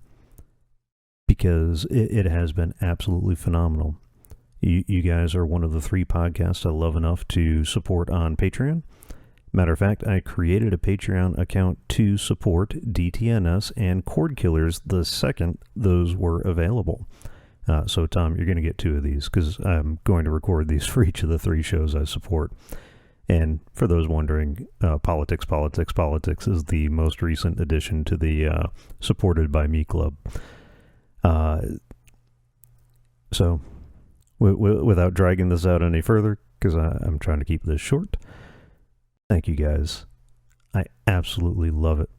because it has been absolutely phenomenal. You guys are one of the 3 podcasts I love enough to support on Patreon. Matter of fact, I created a Patreon account to support DTNS and Cord Killers the second those were available. So, Tom, you're going to get 2 of these because I'm going to record these for each of the 3 shows I support. And for those wondering, Politics is the most recent addition to the Supported by Me Club. So, without dragging this out any further, because I'm trying to keep this short, thank you guys. I absolutely love it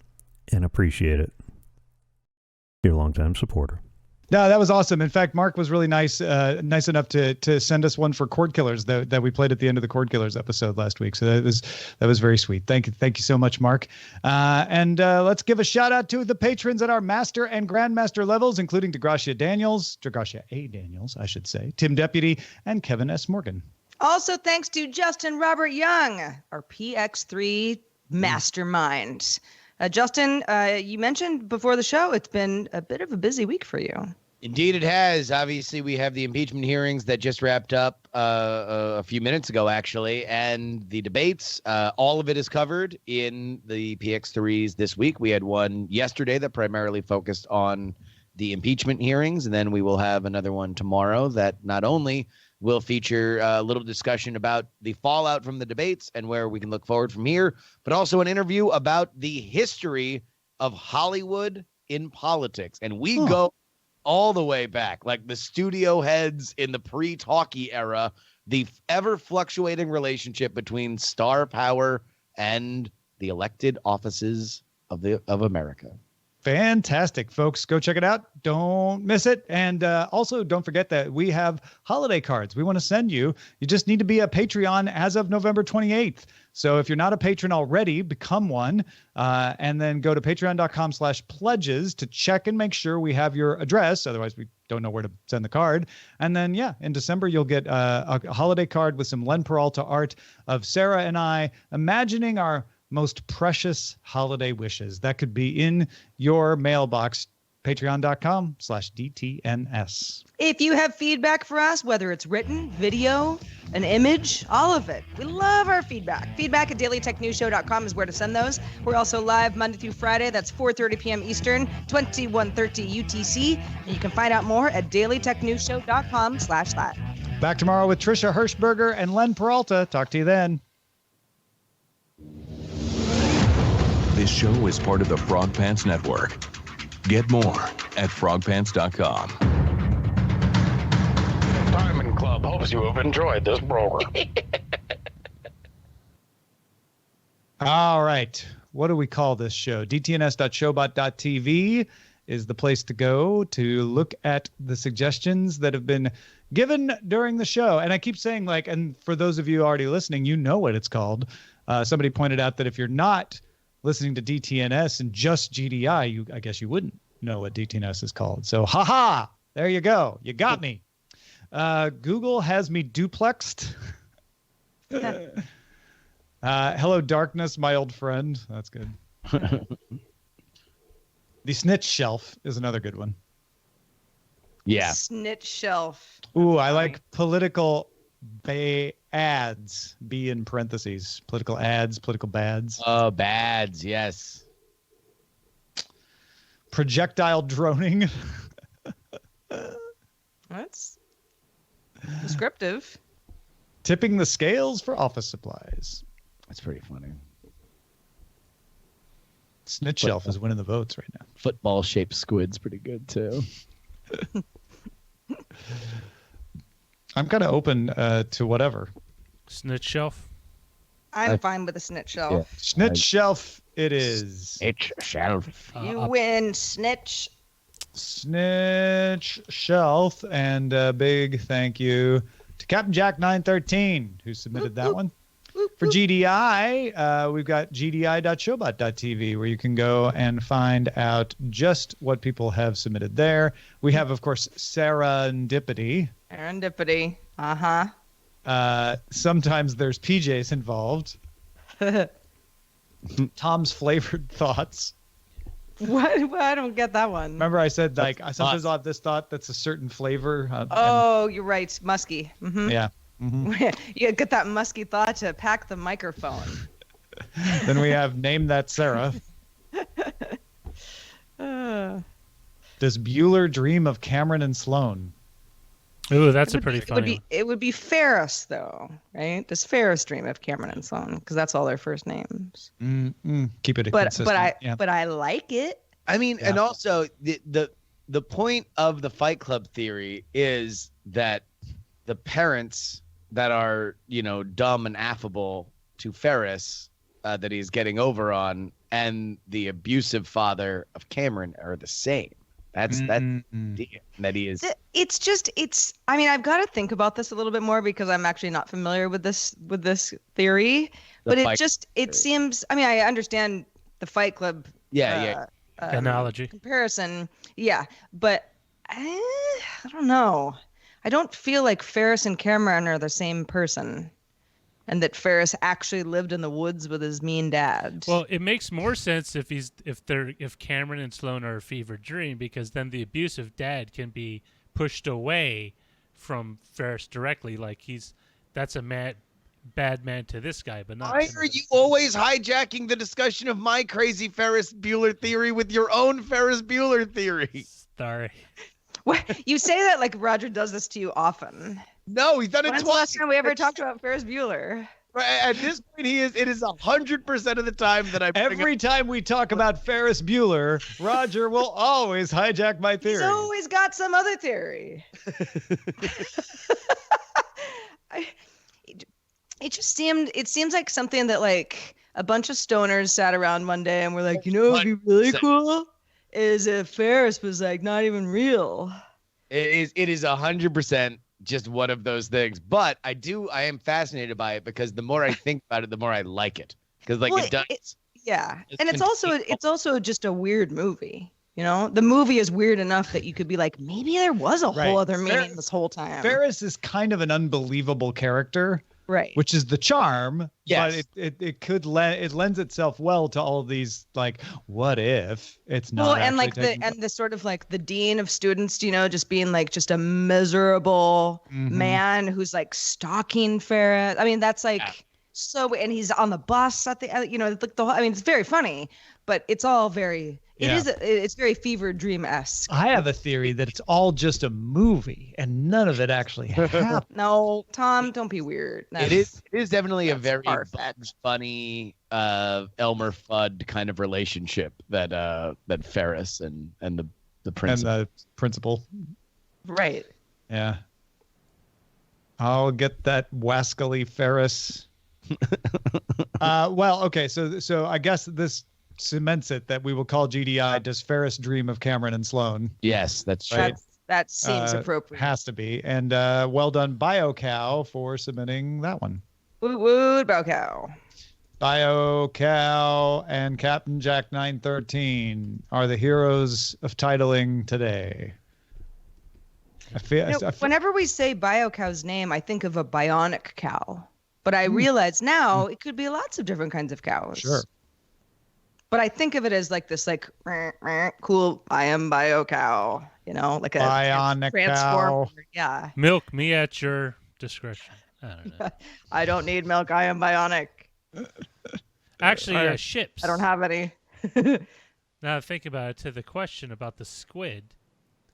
and appreciate it. Your longtime supporter. No, that was awesome. In fact, Mark was really nice enough to send us one for Cord Killers that we played at the end of the Cord Killers episode last week. So that was very sweet. Thank you so much, Mark. And let's give a shout out to the patrons at our Master and Grandmaster levels, including DeGracia A. Daniels, I should say, Tim Deputy, and Kevin S. Morgan. Also, thanks to Justin Robert Young, our PX3 mastermind. Justin, you mentioned before the show it's been a bit of a busy week for you. Indeed, it has. Obviously, we have the impeachment hearings that just wrapped up a few minutes ago, actually, and the debates. All of it is covered in the PX3s this week. We had one yesterday that primarily focused on the impeachment hearings, and then we will have another one tomorrow that not only will feature a little discussion about the fallout from the debates and where we can look forward from here, but also an interview about the history of Hollywood in politics. And we go all the way back, like the studio heads in the pre-talkie era, the ever fluctuating relationship between star power and the elected offices of America. Fantastic, folks. Go check it out. Don't miss it. And also, don't forget that we have holiday cards we want to send you. You just need to be a Patreon as of November 28th. So if you're not a patron already, become one. And then go to patreon.com/pledges to check and make sure we have your address. Otherwise, we don't know where to send the card. And then, yeah, in December, you'll get a holiday card with some Len Peralta art of Sarah and I imagining our most precious holiday wishes. That could be in your mailbox, patreon.com/DTNS. If you have feedback for us, whether it's written, video, an image, all of it, we love our feedback. Feedback at dailytechnewsshow.com is where to send those. We're also live Monday through Friday. That's 4:30 p.m. Eastern, 21:30 UTC. And you can find out more at dailytechnewsshow.com/that. Back tomorrow with Trisha Hirschberger and Len Peralta. Talk to you then. This show is part of the Frog Pants Network. Get more at frogpants.com. Diamond Club hopes you have enjoyed this program. All right. What do we call this show? dtns.showbot.tv is the place to go to look at the suggestions that have been given during the show. And I keep saying, like, and for those of you already listening, you know what it's called. Somebody pointed out that if you're not listening to DTNS and just GDI, I guess you wouldn't know what DTNS is called. So, haha, there you go. You got me. Google has me duplexed. Hello, darkness, my old friend. That's good. The snitch shelf is another good one. Yeah. Snitch shelf. Ooh, I like political ads. B in parentheses. Political ads, political bads. Oh, bads, yes. Projectile droning. That's descriptive. Tipping the scales for office supplies. That's pretty funny. Snitch shelf is winning the votes right now. Football-shaped squid's pretty good, too. I'm kind of open to whatever. Snitch shelf. I'm fine with the snitch shelf. Yeah. Snitch shelf it is. Snitch shelf. You win, snitch. Snitch shelf. And a big thank you to Captain Jack 913 who submitted that one. For GDI, we've got gdi.showbot.tv where you can go and find out just what people have submitted there. We have, of course, Serendipity. Serendipity. Uh-huh. Sometimes there's PJs involved. Tom's flavored thoughts. What? I don't get that one. Remember I said, like, I sometimes I'll have this thought that's a certain flavor. You're right. Musky. Mm-hmm. Yeah. Mm-hmm. You get that musky thought to pack the microphone. Then we have Name That Sarah. Does Bueller dream of Cameron and Sloan? Ooh, that's a pretty funny one. It would be Ferris, though, right? Does Ferris dream of Cameron and Sloan? Because that's all their first names. Keep it consistent. But I like it. I mean, and also the point of the Fight Club theory is that the parents that are, dumb and affable to Ferris that he's getting over on, and the abusive father of Cameron are the same. That's that he is. I mean, I've got to think about this a little bit more because I'm actually not familiar with this theory. But it seems, I mean, I understand the Fight Club analogy comparison. Yeah. But I don't know. I don't feel like Ferris and Cameron are the same person, and that Ferris actually lived in the woods with his mean dad. Well, it makes more sense if Cameron and Sloan are a fever dream, because then the abusive dad can be pushed away from Ferris directly. Like that's a bad man to this guy, but not. Why are you always hijacking the discussion of my crazy Ferris Bueller theory with your own Ferris Bueller theory? Sorry. You say that like Roger does this to you often. No, he's done it twice. twice. When's the last time we ever talked about Ferris Bueller? At this point, he is. It is 100% of the time that I. Every time we talk about Ferris Bueller, Roger will always hijack my theory. He's always got some other theory. It seems like something that like a bunch of stoners sat around one day and were like, you know, what would be really cool is if Ferris was like not even real. It is 100% just one of those things. But I am fascinated by it because the more I think about it, the more I like it. Because like it does. And it's also just a weird movie. You know, the movie is weird enough that you could be like, maybe there was a whole other meaning this whole time. Ferris is kind of an unbelievable character. Right. Which is the charm. Yes. But it lends itself well to all of these, like, what if it's not. Well, and like the sort of like the dean of students, you know, just being like just a miserable man who's like stalking Ferris. I mean, that's like so, and he's on the bus at the, you know, like the whole, I mean, it's very funny, but it's all very. It's very fever dream-esque. I have a theory that it's all just a movie and none of it actually happened. No, Tom, don't be weird. It is definitely a very funny Elmer Fudd kind of relationship that Ferris and the principal. And the principal. Right. Yeah. I'll get that wascally Ferris. Well, okay, so I guess this cements it that we will call GDI Does Ferris Dream of Cameron and Sloan? Yes, that's true. That seems appropriate. Has to be. And well done, BioCow, for submitting that one. Woot woot, BioCow. BioCow and Captain Jack 913 are the heroes of titling today. Whenever we say BioCow's name, I think of a bionic cow. But I realize now it could be lots of different kinds of cows. Sure. But I think of it as like this, like cool. I am BioCow, you know, like a bionic transformer. cow. Yeah. Milk me at your discretion. I don't know. I don't need milk. I am bionic. Actually, ships. I don't have any. Now think about it. To the question about the squid,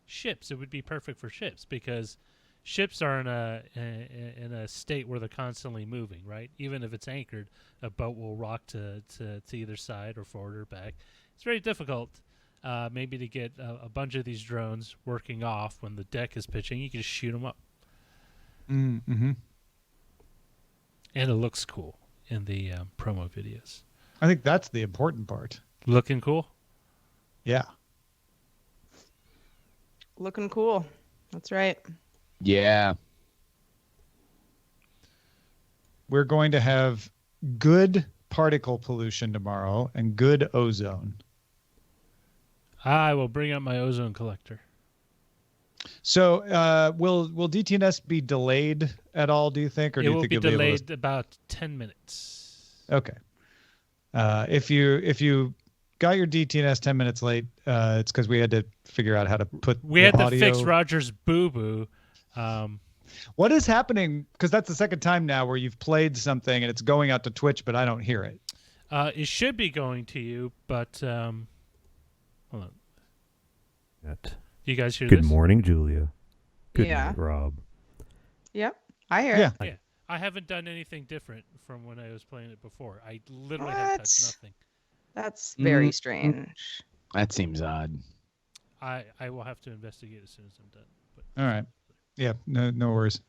ships. It would be perfect for ships because ships are in a state where they're constantly moving, right? Even if it's anchored, a boat will rock to either side or forward or back. It's very difficult maybe to get a bunch of these drones working off when the deck is pitching. You can just shoot them up. Mm-hmm. And it looks cool in the promo videos. I think that's the important part. Looking cool? Yeah. Looking cool. That's right. Yeah. We're going to have good particle pollution tomorrow and good ozone. I will bring up my ozone collector. So will DTNS be delayed at all, do you think? Or do you think it will be delayed able to... about 10 minutes. Okay. If you got your DTNS 10 minutes late, it's because we had to figure out how to put We had to fix Roger's boo-boo. What is happening? Because that's the second time now where you've played something and it's going out to Twitch, but I don't hear it. It should be going to you, but hold on. You guys hear Good this? Good morning, Julia. Good Yeah. night, Rob. Yep, I hear Yeah. it. Yeah. I haven't done anything different from when I was playing it before. I literally have touched nothing. That's very strange. That seems odd. I will have to investigate as soon as I'm done. But All right. Yeah, no worries.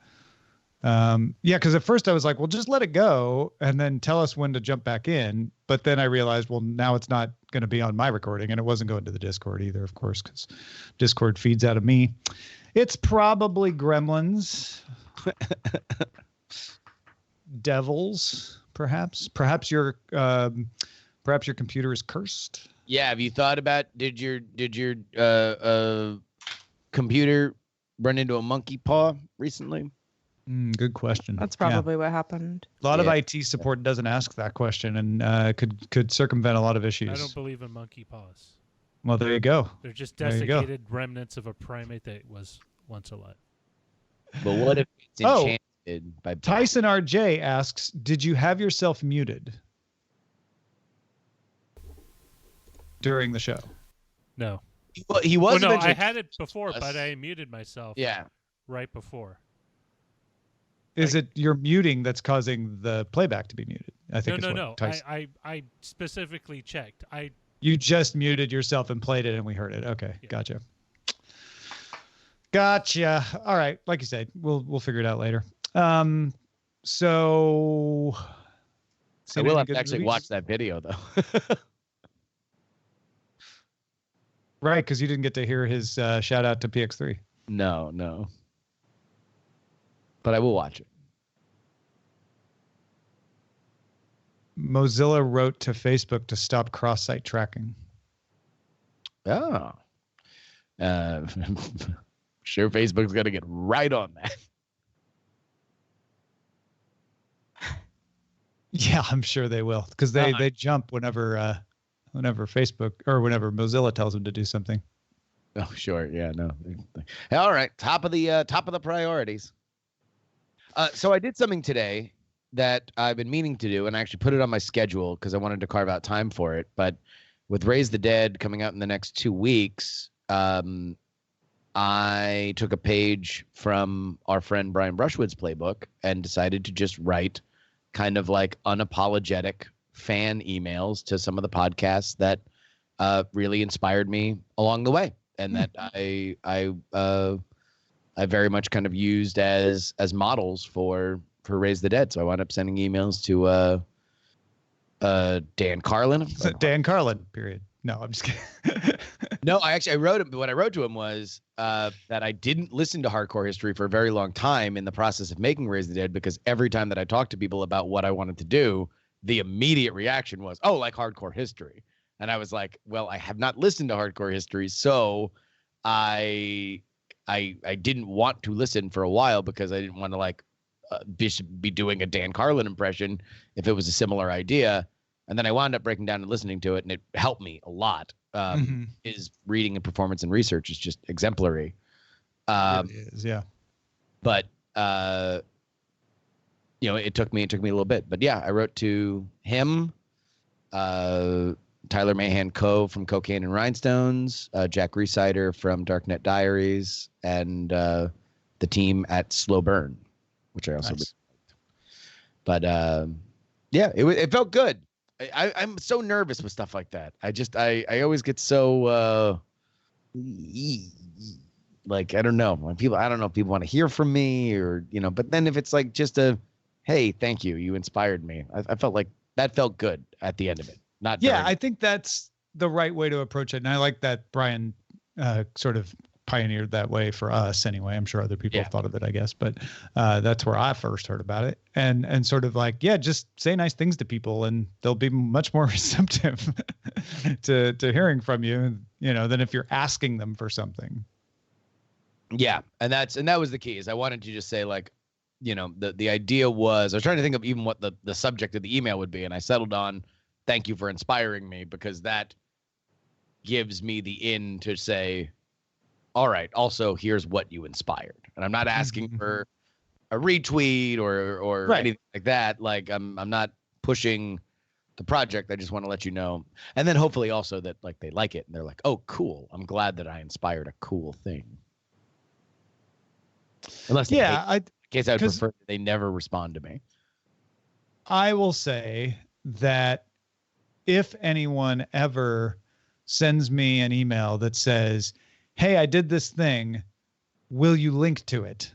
Yeah, because at first I was like, well, just let it go and then tell us when to jump back in. But then I realized, well, now it's not going to be on my recording, and it wasn't going to the Discord either, of course, because Discord feeds out of me. It's probably gremlins, devils, perhaps. Perhaps your computer is cursed. Yeah. Have you thought about did your computer run into a monkey paw recently? Good question. That's probably what happened. A lot of IT support doesn't ask that question, and could circumvent a lot of issues. I don't believe in monkey paws. Well, there you go. They're just desiccated remnants of a primate that was once alive. But what if it's enchanted by Tyson RJ asks, did you have yourself muted during the show? No. Well, he was. No, I had it before, but I muted myself. Yeah. Right before. Is it your muting that's causing the playback to be muted? I think no. I specifically checked. You just muted yourself and played it, and we heard it. Okay, yeah. Gotcha. All right, like you said, we'll figure it out later. So I will have to actually watch that video though. Right, because you didn't get to hear his shout out to PX3. No. But I will watch it. Mozilla wrote to Facebook to stop cross-site tracking. Oh. Sure, Facebook's going to get right on that. Yeah, I'm sure they will, because they jump whenever Facebook or whenever Mozilla tells them to do something. Oh, sure. Yeah, no. All right. Top of the priorities. So I did something today that I've been meaning to do, and I actually put it on my schedule because I wanted to carve out time for it. But with Raise the Dead coming out in the next 2 weeks, I took a page from our friend Brian Brushwood's playbook and decided to just write kind of like unapologetic fan emails to some of the podcasts that really inspired me along the way, and that I very much kind of used as models for Raise the Dead. So I wound up sending emails to Dan Carlin. Dan Carlin, period. No, I'm just kidding. No, I wrote him. What I wrote to him was that I didn't listen to Hardcore History for a very long time in the process of making Raise the Dead, because every time that I talked to people about what I wanted to do, the immediate reaction was, oh, like Hardcore History. And I was like, well, I have not listened to Hardcore History, so I didn't want to listen for a while because I didn't want to like be doing a Dan Carlin impression if it was a similar idea. And then I wound up breaking down and listening to it, and it helped me a lot. His reading and performance and research is just exemplary. It really is, yeah. But it took me a little bit. But yeah, I wrote to him, Tyler Mahan Coe from Cocaine and Rhinestones, Jack Resider from Darknet Diaries, and the team at Slow Burn, which I also liked. But yeah, it felt good. I'm so nervous with stuff like that. I always get so like, I don't know when I don't know if people want to hear from me or, but then if it's like just hey, thank you, you inspired me. I felt like that felt good at the end of it. I think that's the right way to approach it. And I like that Brian sort of pioneered that way for us anyway. I'm sure other people have thought of it, I guess, but that's where I first heard about it, and sort of like, just say nice things to people and they'll be much more receptive to hearing from you, than if you're asking them for something. Yeah. And that was the key, is I wanted to just say like, the idea was, I was trying to think of even what the subject of the email would be. And I settled on, thank you for inspiring me, because that gives me the in to say, all right, also here's what you inspired. And I'm not asking for a retweet or anything like that. Like I'm not pushing the project. I just want to let you know. And then hopefully also that like they like it and they're like, oh, cool. I'm glad that I inspired a cool thing. Unless in case I would prefer they never respond to me. I will say that if anyone ever sends me an email that says, hey, I did this thing, will you link to it?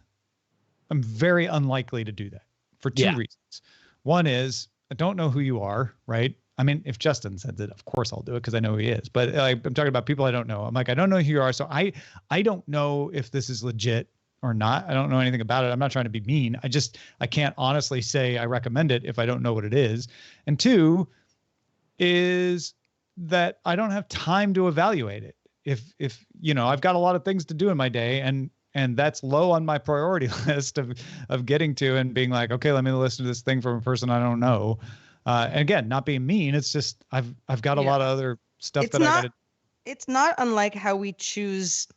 I'm very unlikely to do that for two reasons. One is I don't know who you are, right? I mean, if Justin sends it, of course I'll do it because I know who he is. But I'm talking about people I don't know. I'm like, I don't know who you are. So I don't know if this is legit or not. I don't know anything about it. I'm not trying to be mean. I can't honestly say I recommend it if I don't know what it is. And two is that I don't have time to evaluate it. If I've got a lot of things to do in my day, and that's low on my priority list of getting to and being like, okay, let me listen to this thing from a person I don't know. And again, not being mean. It's just I've got a lot of other stuff I got to. It's not unlike how we choose,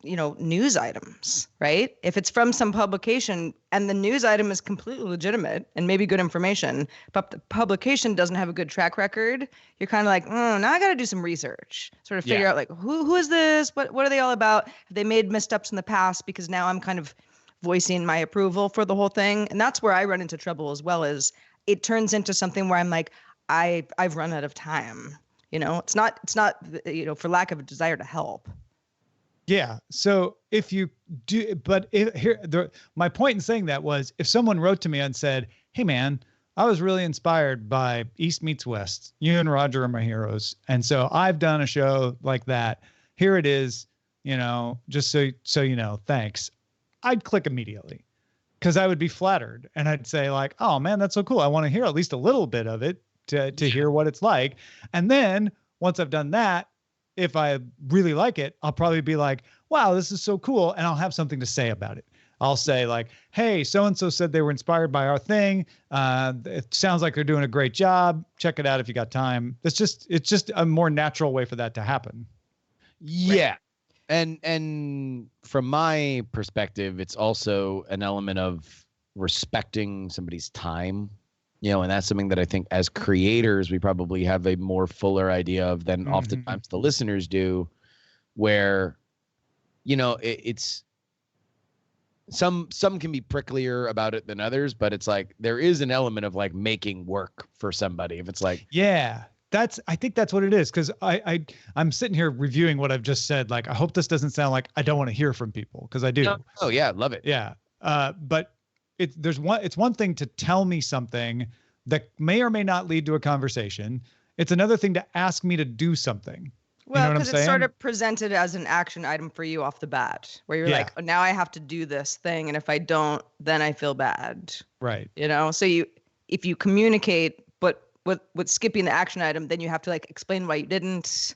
news items, right? If it's from some publication and the news item is completely legitimate and maybe good information, but the publication doesn't have a good track record, you're kind of like, now I got to do some research, sort of figure out like, who is this? What are they all about? Have they made missteps in the past? Because now I'm kind of voicing my approval for the whole thing. And that's where I run into trouble as well, is it turns into something where I'm like, I've run out of time. It's not, for lack of a desire to help. Yeah. So if you do, but my point in saying that was, if someone wrote to me and said, hey man, I was really inspired by East Meets West. You and Roger are my heroes. And so I've done a show like that. Here it is, just so you know, thanks. I'd click immediately because I would be flattered. And I'd say like, oh man, that's so cool. I want to hear at least a little bit of it to hear what it's like. And then once I've done that, if I really like it, I'll probably be like, wow, this is so cool. And I'll have something to say about it. I'll say like, hey, so-and-so said they were inspired by our thing. It sounds like they're doing a great job. Check it out if you got time. It's just a more natural way for that to happen. Yeah. And from my perspective, it's also an element of respecting somebody's time, and that's something that I think as creators, we probably have a more fuller idea of than oftentimes the listeners do, where, it's some can be pricklier about it than others, but it's like there is an element of like making work for somebody. If it's like, yeah, I think that's what it is. Cause I'm sitting here reviewing what I've just said. Like, I hope this doesn't sound like I don't want to hear from people. Cause I do. No, oh yeah. Love it. Yeah. But it's one thing to tell me something that may or may not lead to a conversation. It's another thing to ask me to do something. Well, because it's sort of presented as an action item for you off the bat, where you're like, oh, now I have to do this thing, and if I don't, then I feel bad. Right. So if you communicate, but with skipping the action item, then you have to like explain why you didn't.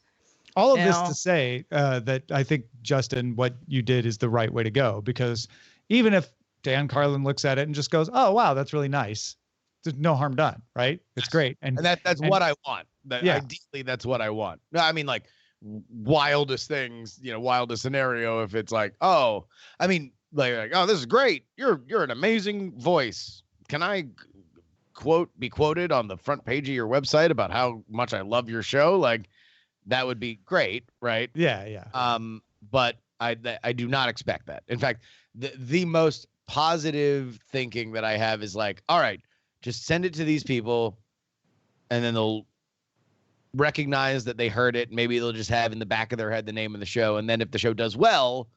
All of this to say that I think, Justin, what you did is the right way to go, because even if Dan Carlin looks at it and just goes, oh, wow, that's really nice, there's no harm done, right? It's great. And that's what I want. Ideally, that's what I want. No, I mean, like, wildest things, wildest scenario, if it's like, oh, I mean, like, oh, this is great, you're an amazing voice, can I be quoted on the front page of your website about how much I love your show? Like, that would be great, right? Yeah. But I do not expect that. In fact, the most positive thinking that I have is like, all right, just send it to these people, and then they'll recognize that they heard it. Maybe they'll just have in the back of their head the name of the show. And then if the show does well,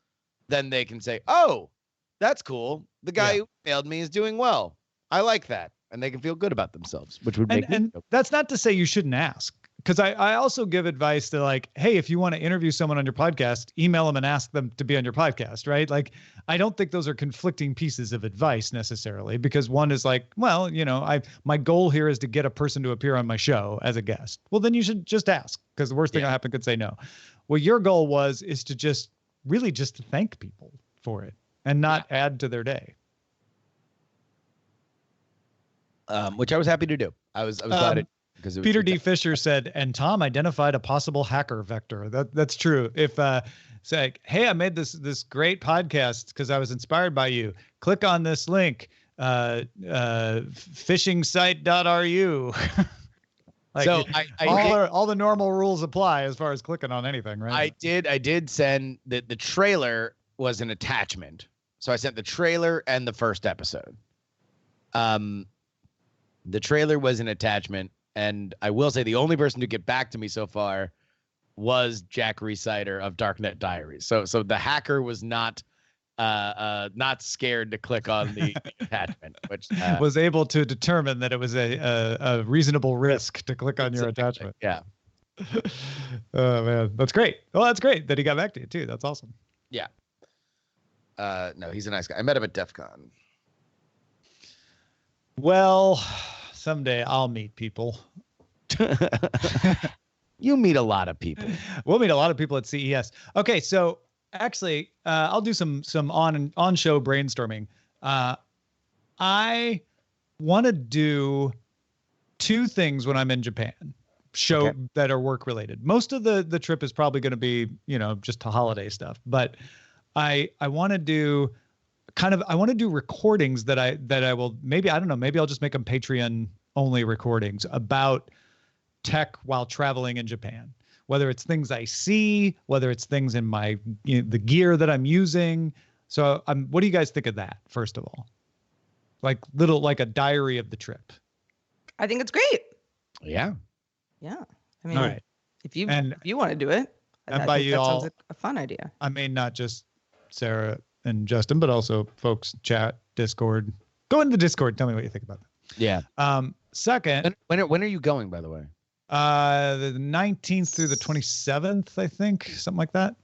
then they can say, oh, that's cool. The guy who failed me is doing well. I like that. And they can feel good about themselves, which would make and that's not to say you shouldn't ask. Because I also give advice to like, hey, if you want to interview someone on your podcast, email them and ask them to be on your podcast, right? Like, I don't think those are conflicting pieces of advice necessarily, because one is like, well, my goal here is to get a person to appear on my show as a guest. Well, then you should just ask, because the worst thing that happen could say no. What your goal is to just thank people for it and not add to their day. Which I was happy to do. I was glad it. Peter D. Fisher said, and Tom identified a possible hacker vector. That's true. If say, like, hey, I made this great podcast because I was inspired by you. Click on this link, phishingsite.ru. Like, so all the normal rules apply as far as clicking on anything, right? I did send the trailer was an attachment. So I sent the trailer and the first episode. The trailer was an attachment. And I will say the only person to get back to me so far was Jack Resider of Darknet Diaries. So the hacker was not scared to click on the attachment, which was able to determine that it was a reasonable risk to click on your attachment. Yeah. Oh man, that's great. Well, that's great that he got back to you too. That's awesome. Yeah. No, he's a nice guy. I met him at DEF CON. Well, someday I'll meet people. You meet a lot of people. We'll meet a lot of people at CES. Okay, so actually, I'll do some on-show brainstorming. I want to do two things when I'm in Japan, that are work related. Most of the trip is probably going to be, just holiday stuff. But I want to do recordings that I will maybe I'll just make them Patreon only recordings about tech while traveling in Japan, whether it's things I see, whether it's things in my the gear that I'm using, So what do you guys think of that, first of all? Like a diary of the trip. I think it's great. Yeah. Yeah. I mean, all right. if you want to do it, and I by think you that all, sounds like a fun idea. I mean, not just Sarah and Justin, but also folks, chat, Discord. Go into the Discord. Tell me what you think about that. Yeah. Second. When are you going, by the way? The 19th through the 27th, I think, something like that.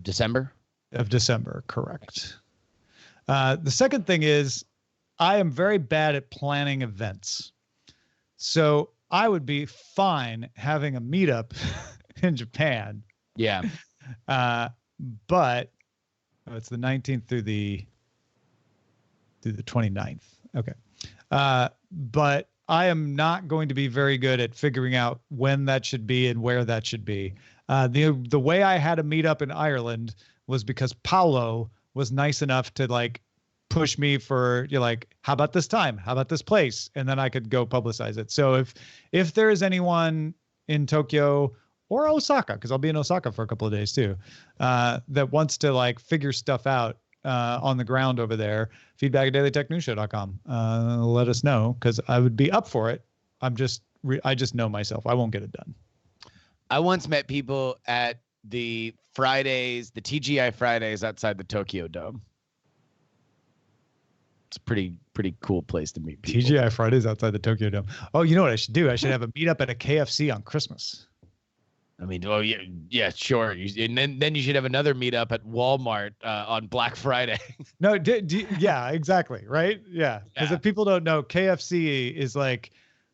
December? Of December, correct. The second thing is I am very bad at planning events. So I would be fine having a meetup in Japan. Yeah. But it's the 19th through the 29th. Okay. But I am not going to be very good at figuring out when that should be and where that should be. The way I had a meetup in Ireland was because Paolo was nice enough to like push me for, like, how about this time? How about this place? And then I could go publicize it. So if there is anyone in Tokyo or Osaka, because I'll be in Osaka for a couple of days too, that wants to like figure stuff out on the ground over there, feedback@dailytechnewsshow.com. Let us know, because I would be up for it. I just know myself. I won't get it done. I once met people at the TGI Fridays outside the Tokyo Dome. It's a pretty cool place to meet people. TGI Fridays outside the Tokyo Dome. Oh, you know what I should do? I should have a meetup at a KFC on Christmas. I mean, oh yeah, sure. And then you should have another meetup at Walmart on Black Friday. No, yeah, exactly, right? Yeah, because if people don't know, KFC is like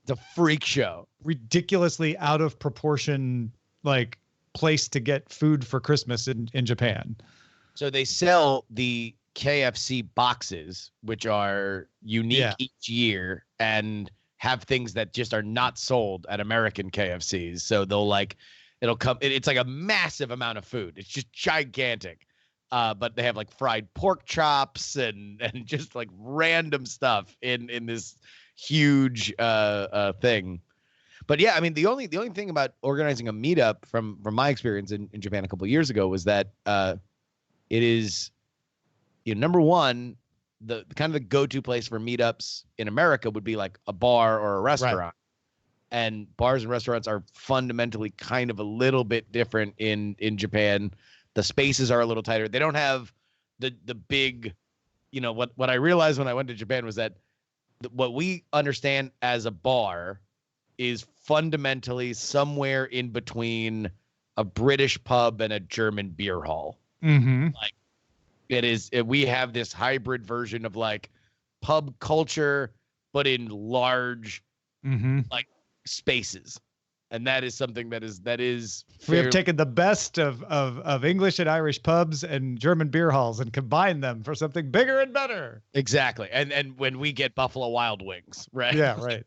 the freak show, ridiculously out of proportion, like place to get food for Christmas in Japan. So they sell the KFC boxes, which are unique each year and have things that just are not sold at American KFCs. So it'll come, it's like a massive amount of food. It's just gigantic. But they have like fried pork chops and just like random stuff in this huge thing. But yeah, I mean, the only thing about organizing a meetup from my experience in Japan a couple of years ago was that it is, number one, the kind of the go-to place for meetups in America would be like a bar or a restaurant. Right. And bars and restaurants are fundamentally kind of a little bit different in Japan. The spaces are a little tighter. They don't have the big, what I realized when I went to Japan was that what we understand as a bar is fundamentally somewhere in between a British pub and a German beer hall. Mm-hmm. Like we have this hybrid version of like pub culture, but in large, like spaces. And that is something that is we have taken the best of English and Irish pubs and German beer halls and combined them for something bigger and better. Exactly. And when we get Buffalo Wild Wings, right? Yeah, right.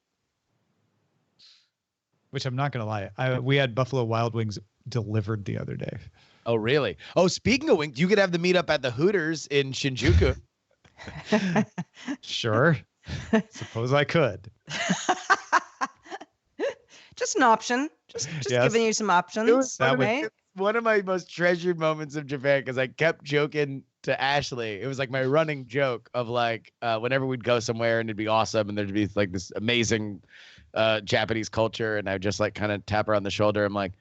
Which I'm not going to lie. We had Buffalo Wild Wings delivered the other day. Oh, really? Oh, speaking of wings, you could have the meetup at the Hooters in Shinjuku. Sure. Suppose I could. Just an option. Just giving you some options. It was one of my most treasured moments of Japan, because I kept joking to Ashley. It was like my running joke of like whenever we'd go somewhere and it'd be awesome and there'd be like this amazing Japanese culture, and I would just like kind of tap her on the shoulder. I'm like,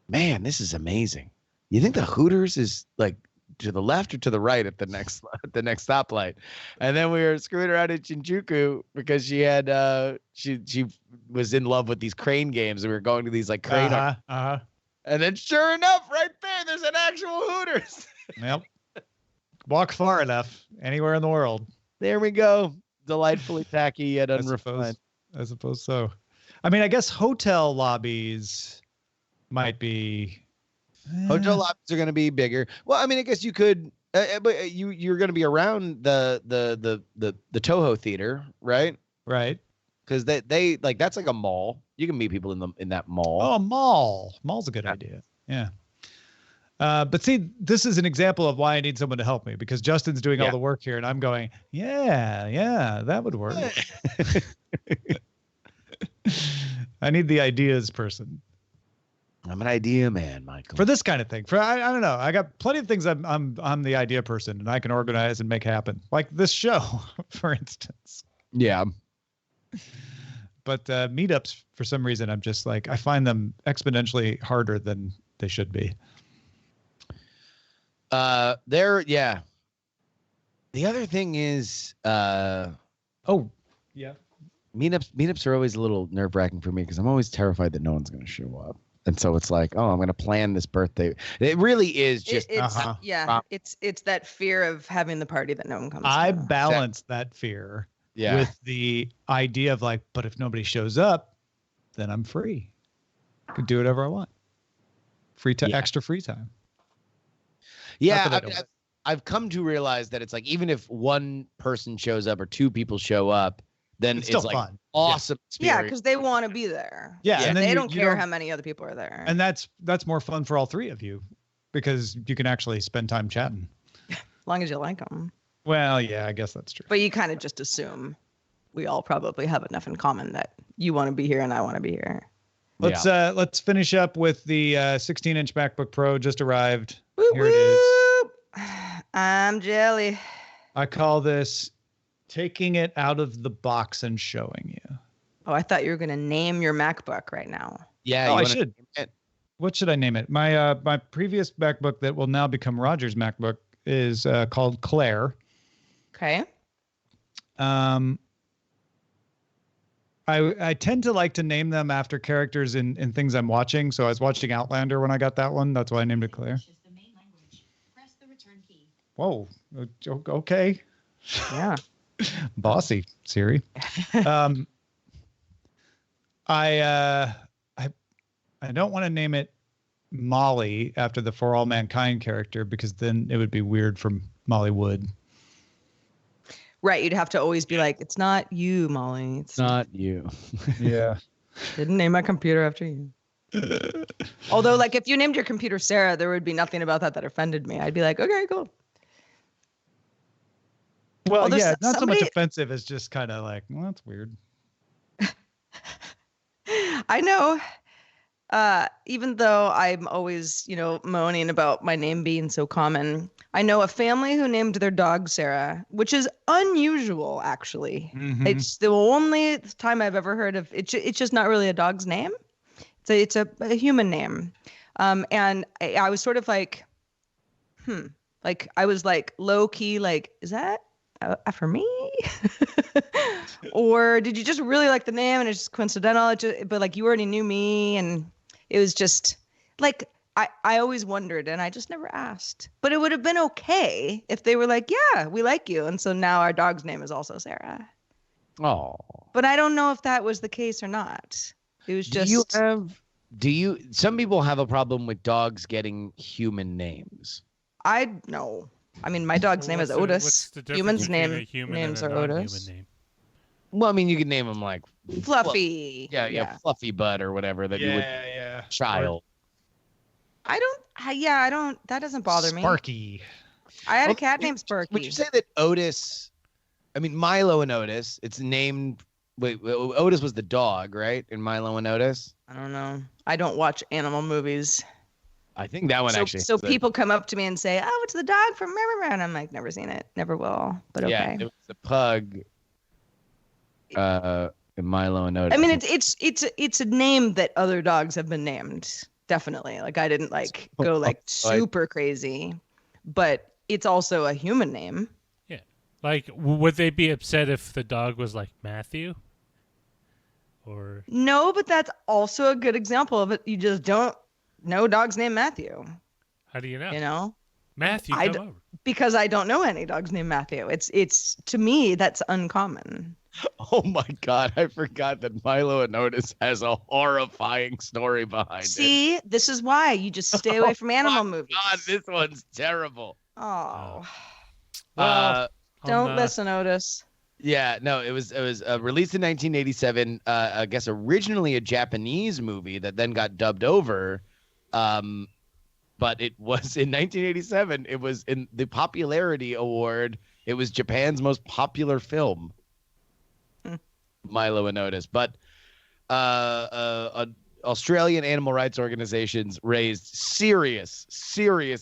man, this is amazing. You think the Hooters is like to the left or to the right at the next stoplight? And then we were screwing around in Shinjuku because she had she was in love with these crane games, and we were going to these like crane and then sure enough, right there's an actual Hooters. Yep. Walk far enough, anywhere in the world. There we go. Delightfully tacky yet unrefined. I suppose so. I mean, I guess hotel lobbies might be. Hotel lobbies are going to be bigger. Well, I mean, I guess you could, but you're going to be around the Toho Theater, right? Right. Because they like that's like a mall. You can meet people in that mall. Oh, a mall. Mall's a good idea. Yeah. But see, this is an example of why I need someone to help me, because Justin's doing all the work here, and I'm going, yeah, that would work. Yeah. I need the ideas person. I'm an idea man, Michael. For this kind of thing. I don't know. I got plenty of things I'm the idea person and I can organize and make happen. Like this show, for instance. Yeah. But meetups, for some reason, I'm just like, I find them exponentially harder than they should be. Yeah. The other thing is, yeah. Meetups are always a little nerve-wracking for me because I'm always terrified that no one's going to show up. And so it's like, oh, I'm going to plan this birthday. It really is just it's that fear of having the party that no one comes I to. balance that fear with the idea of like, but if nobody shows up, then I'm free. I can do whatever I want. Extra free time. Yeah, I've come to realize that it's like, even if one person shows up or two people show up, then it's like fun. Awesome. Yeah, because they want to be there. Yeah, and then they don't care how many other people are there. And that's more fun for all three of you because you can actually spend time chatting. As long as you like them. Well, yeah, I guess that's true. But you kind of just assume we all probably have enough in common that you want to be here and I want to be here. Let's finish up with the 16-inch MacBook Pro just arrived. Whoop, Here it is. I'm jelly. I call this taking it out of the box and showing you. Oh, I thought you were going to name your MacBook right now. Yeah, I should. What should I name it? My previous MacBook that will now become Roger's MacBook is called Claire. Okay. I tend to like to name them after characters in things I'm watching. So I was watching Outlander when I got that one. That's why I named it Claire. Press the return key. Whoa. Okay. Yeah. Bossy, Siri. I don't want to name it Molly after the For All Mankind character because then it would be weird from Molly Wood. Right, you'd have to always be like, it's not you, Molly. It's not you. Yeah. Didn't name my computer after you. Although, like, if you named your computer Sarah, there would be nothing about that offended me. I'd be like, okay, cool. Well, yeah, not so much offensive as just kind of like, well, that's weird. I know. Even though I'm always, moaning about my name being so common, I know a family who named their dog Sarah, which is unusual, actually. Mm-hmm. It's the only time I've ever heard of it. It's just not really a dog's name. It's a human name. And I was sort of like, like I was like low key, like, is that after me? Or did you just really like the name and it's just coincidental? But like you already knew me and it was just like, I always wondered and I just never asked. But it would have been okay if they were like, yeah, we like you. And so now our dog's name is also Sarah. Oh. But I don't know if that was the case or not. It was just. Some people have a problem with dogs getting human names. I know. I mean, my dog's name is Otis. Humans' names are Otis. Name? Well, I mean, you could name them like Fluffy. Yeah, Fluffy Bud or whatever that you would. Yeah. Child. I don't. That doesn't bother me. Sparky. I had a cat named Sparky. Would you say that Otis? I mean, Milo and Otis. It's named. Wait, Otis was the dog, right? In Milo and Otis. I don't know. I don't watch animal movies. I think that one actually. So people come up to me and say, "Oh, it's the dog from River," and I'm like, "Never seen it, never will." But okay. Yeah, it was the pug. In Milo and Otis. I mean, it's a name that other dogs have been named. Definitely. Like I didn't go like super crazy, but it's also a human name. Yeah. Like, would they be upset if the dog was like Matthew? Or no, but that's also a good example of it. You just don't know dogs named Matthew. How do you know? You know, Matthew. Come over. Because I don't know any dogs named Matthew. It's to me that's uncommon. Oh my God, I forgot that Milo and Otis has a horrifying story behind it. See, this is why you just stay away from animal movies. God, this one's terrible. Oh. Well, don't listen, Otis. Yeah, no, it was released in 1987. I guess originally a Japanese movie that then got dubbed over. But it was in 1987. It was in the popularity award. It was Japan's most popular film. Milo and Otis, but a Australian animal rights organizations raised serious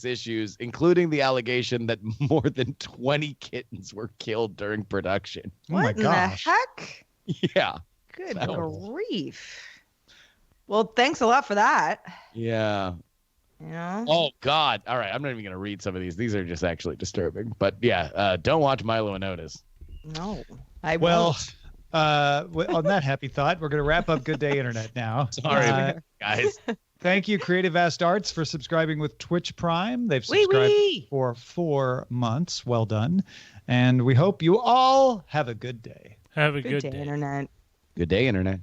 issues, including the allegation that more than 20 kittens were killed during production. What my gosh. the heck? Yeah. Good grief. Well, thanks a lot for that. Yeah. Yeah. Oh, God. All right. I'm not even going to read some of these. These are just actually disturbing. But yeah, don't watch Milo and Otis. No, I won't. On that happy thought, we're going to wrap up Good Day Internet now. Sorry, guys. Thank you, Creative Vast Arts, for subscribing with Twitch Prime. They've subscribed for 4 months. Well done. And we hope you all have a good day. Have a good day, Internet. Good day, Internet.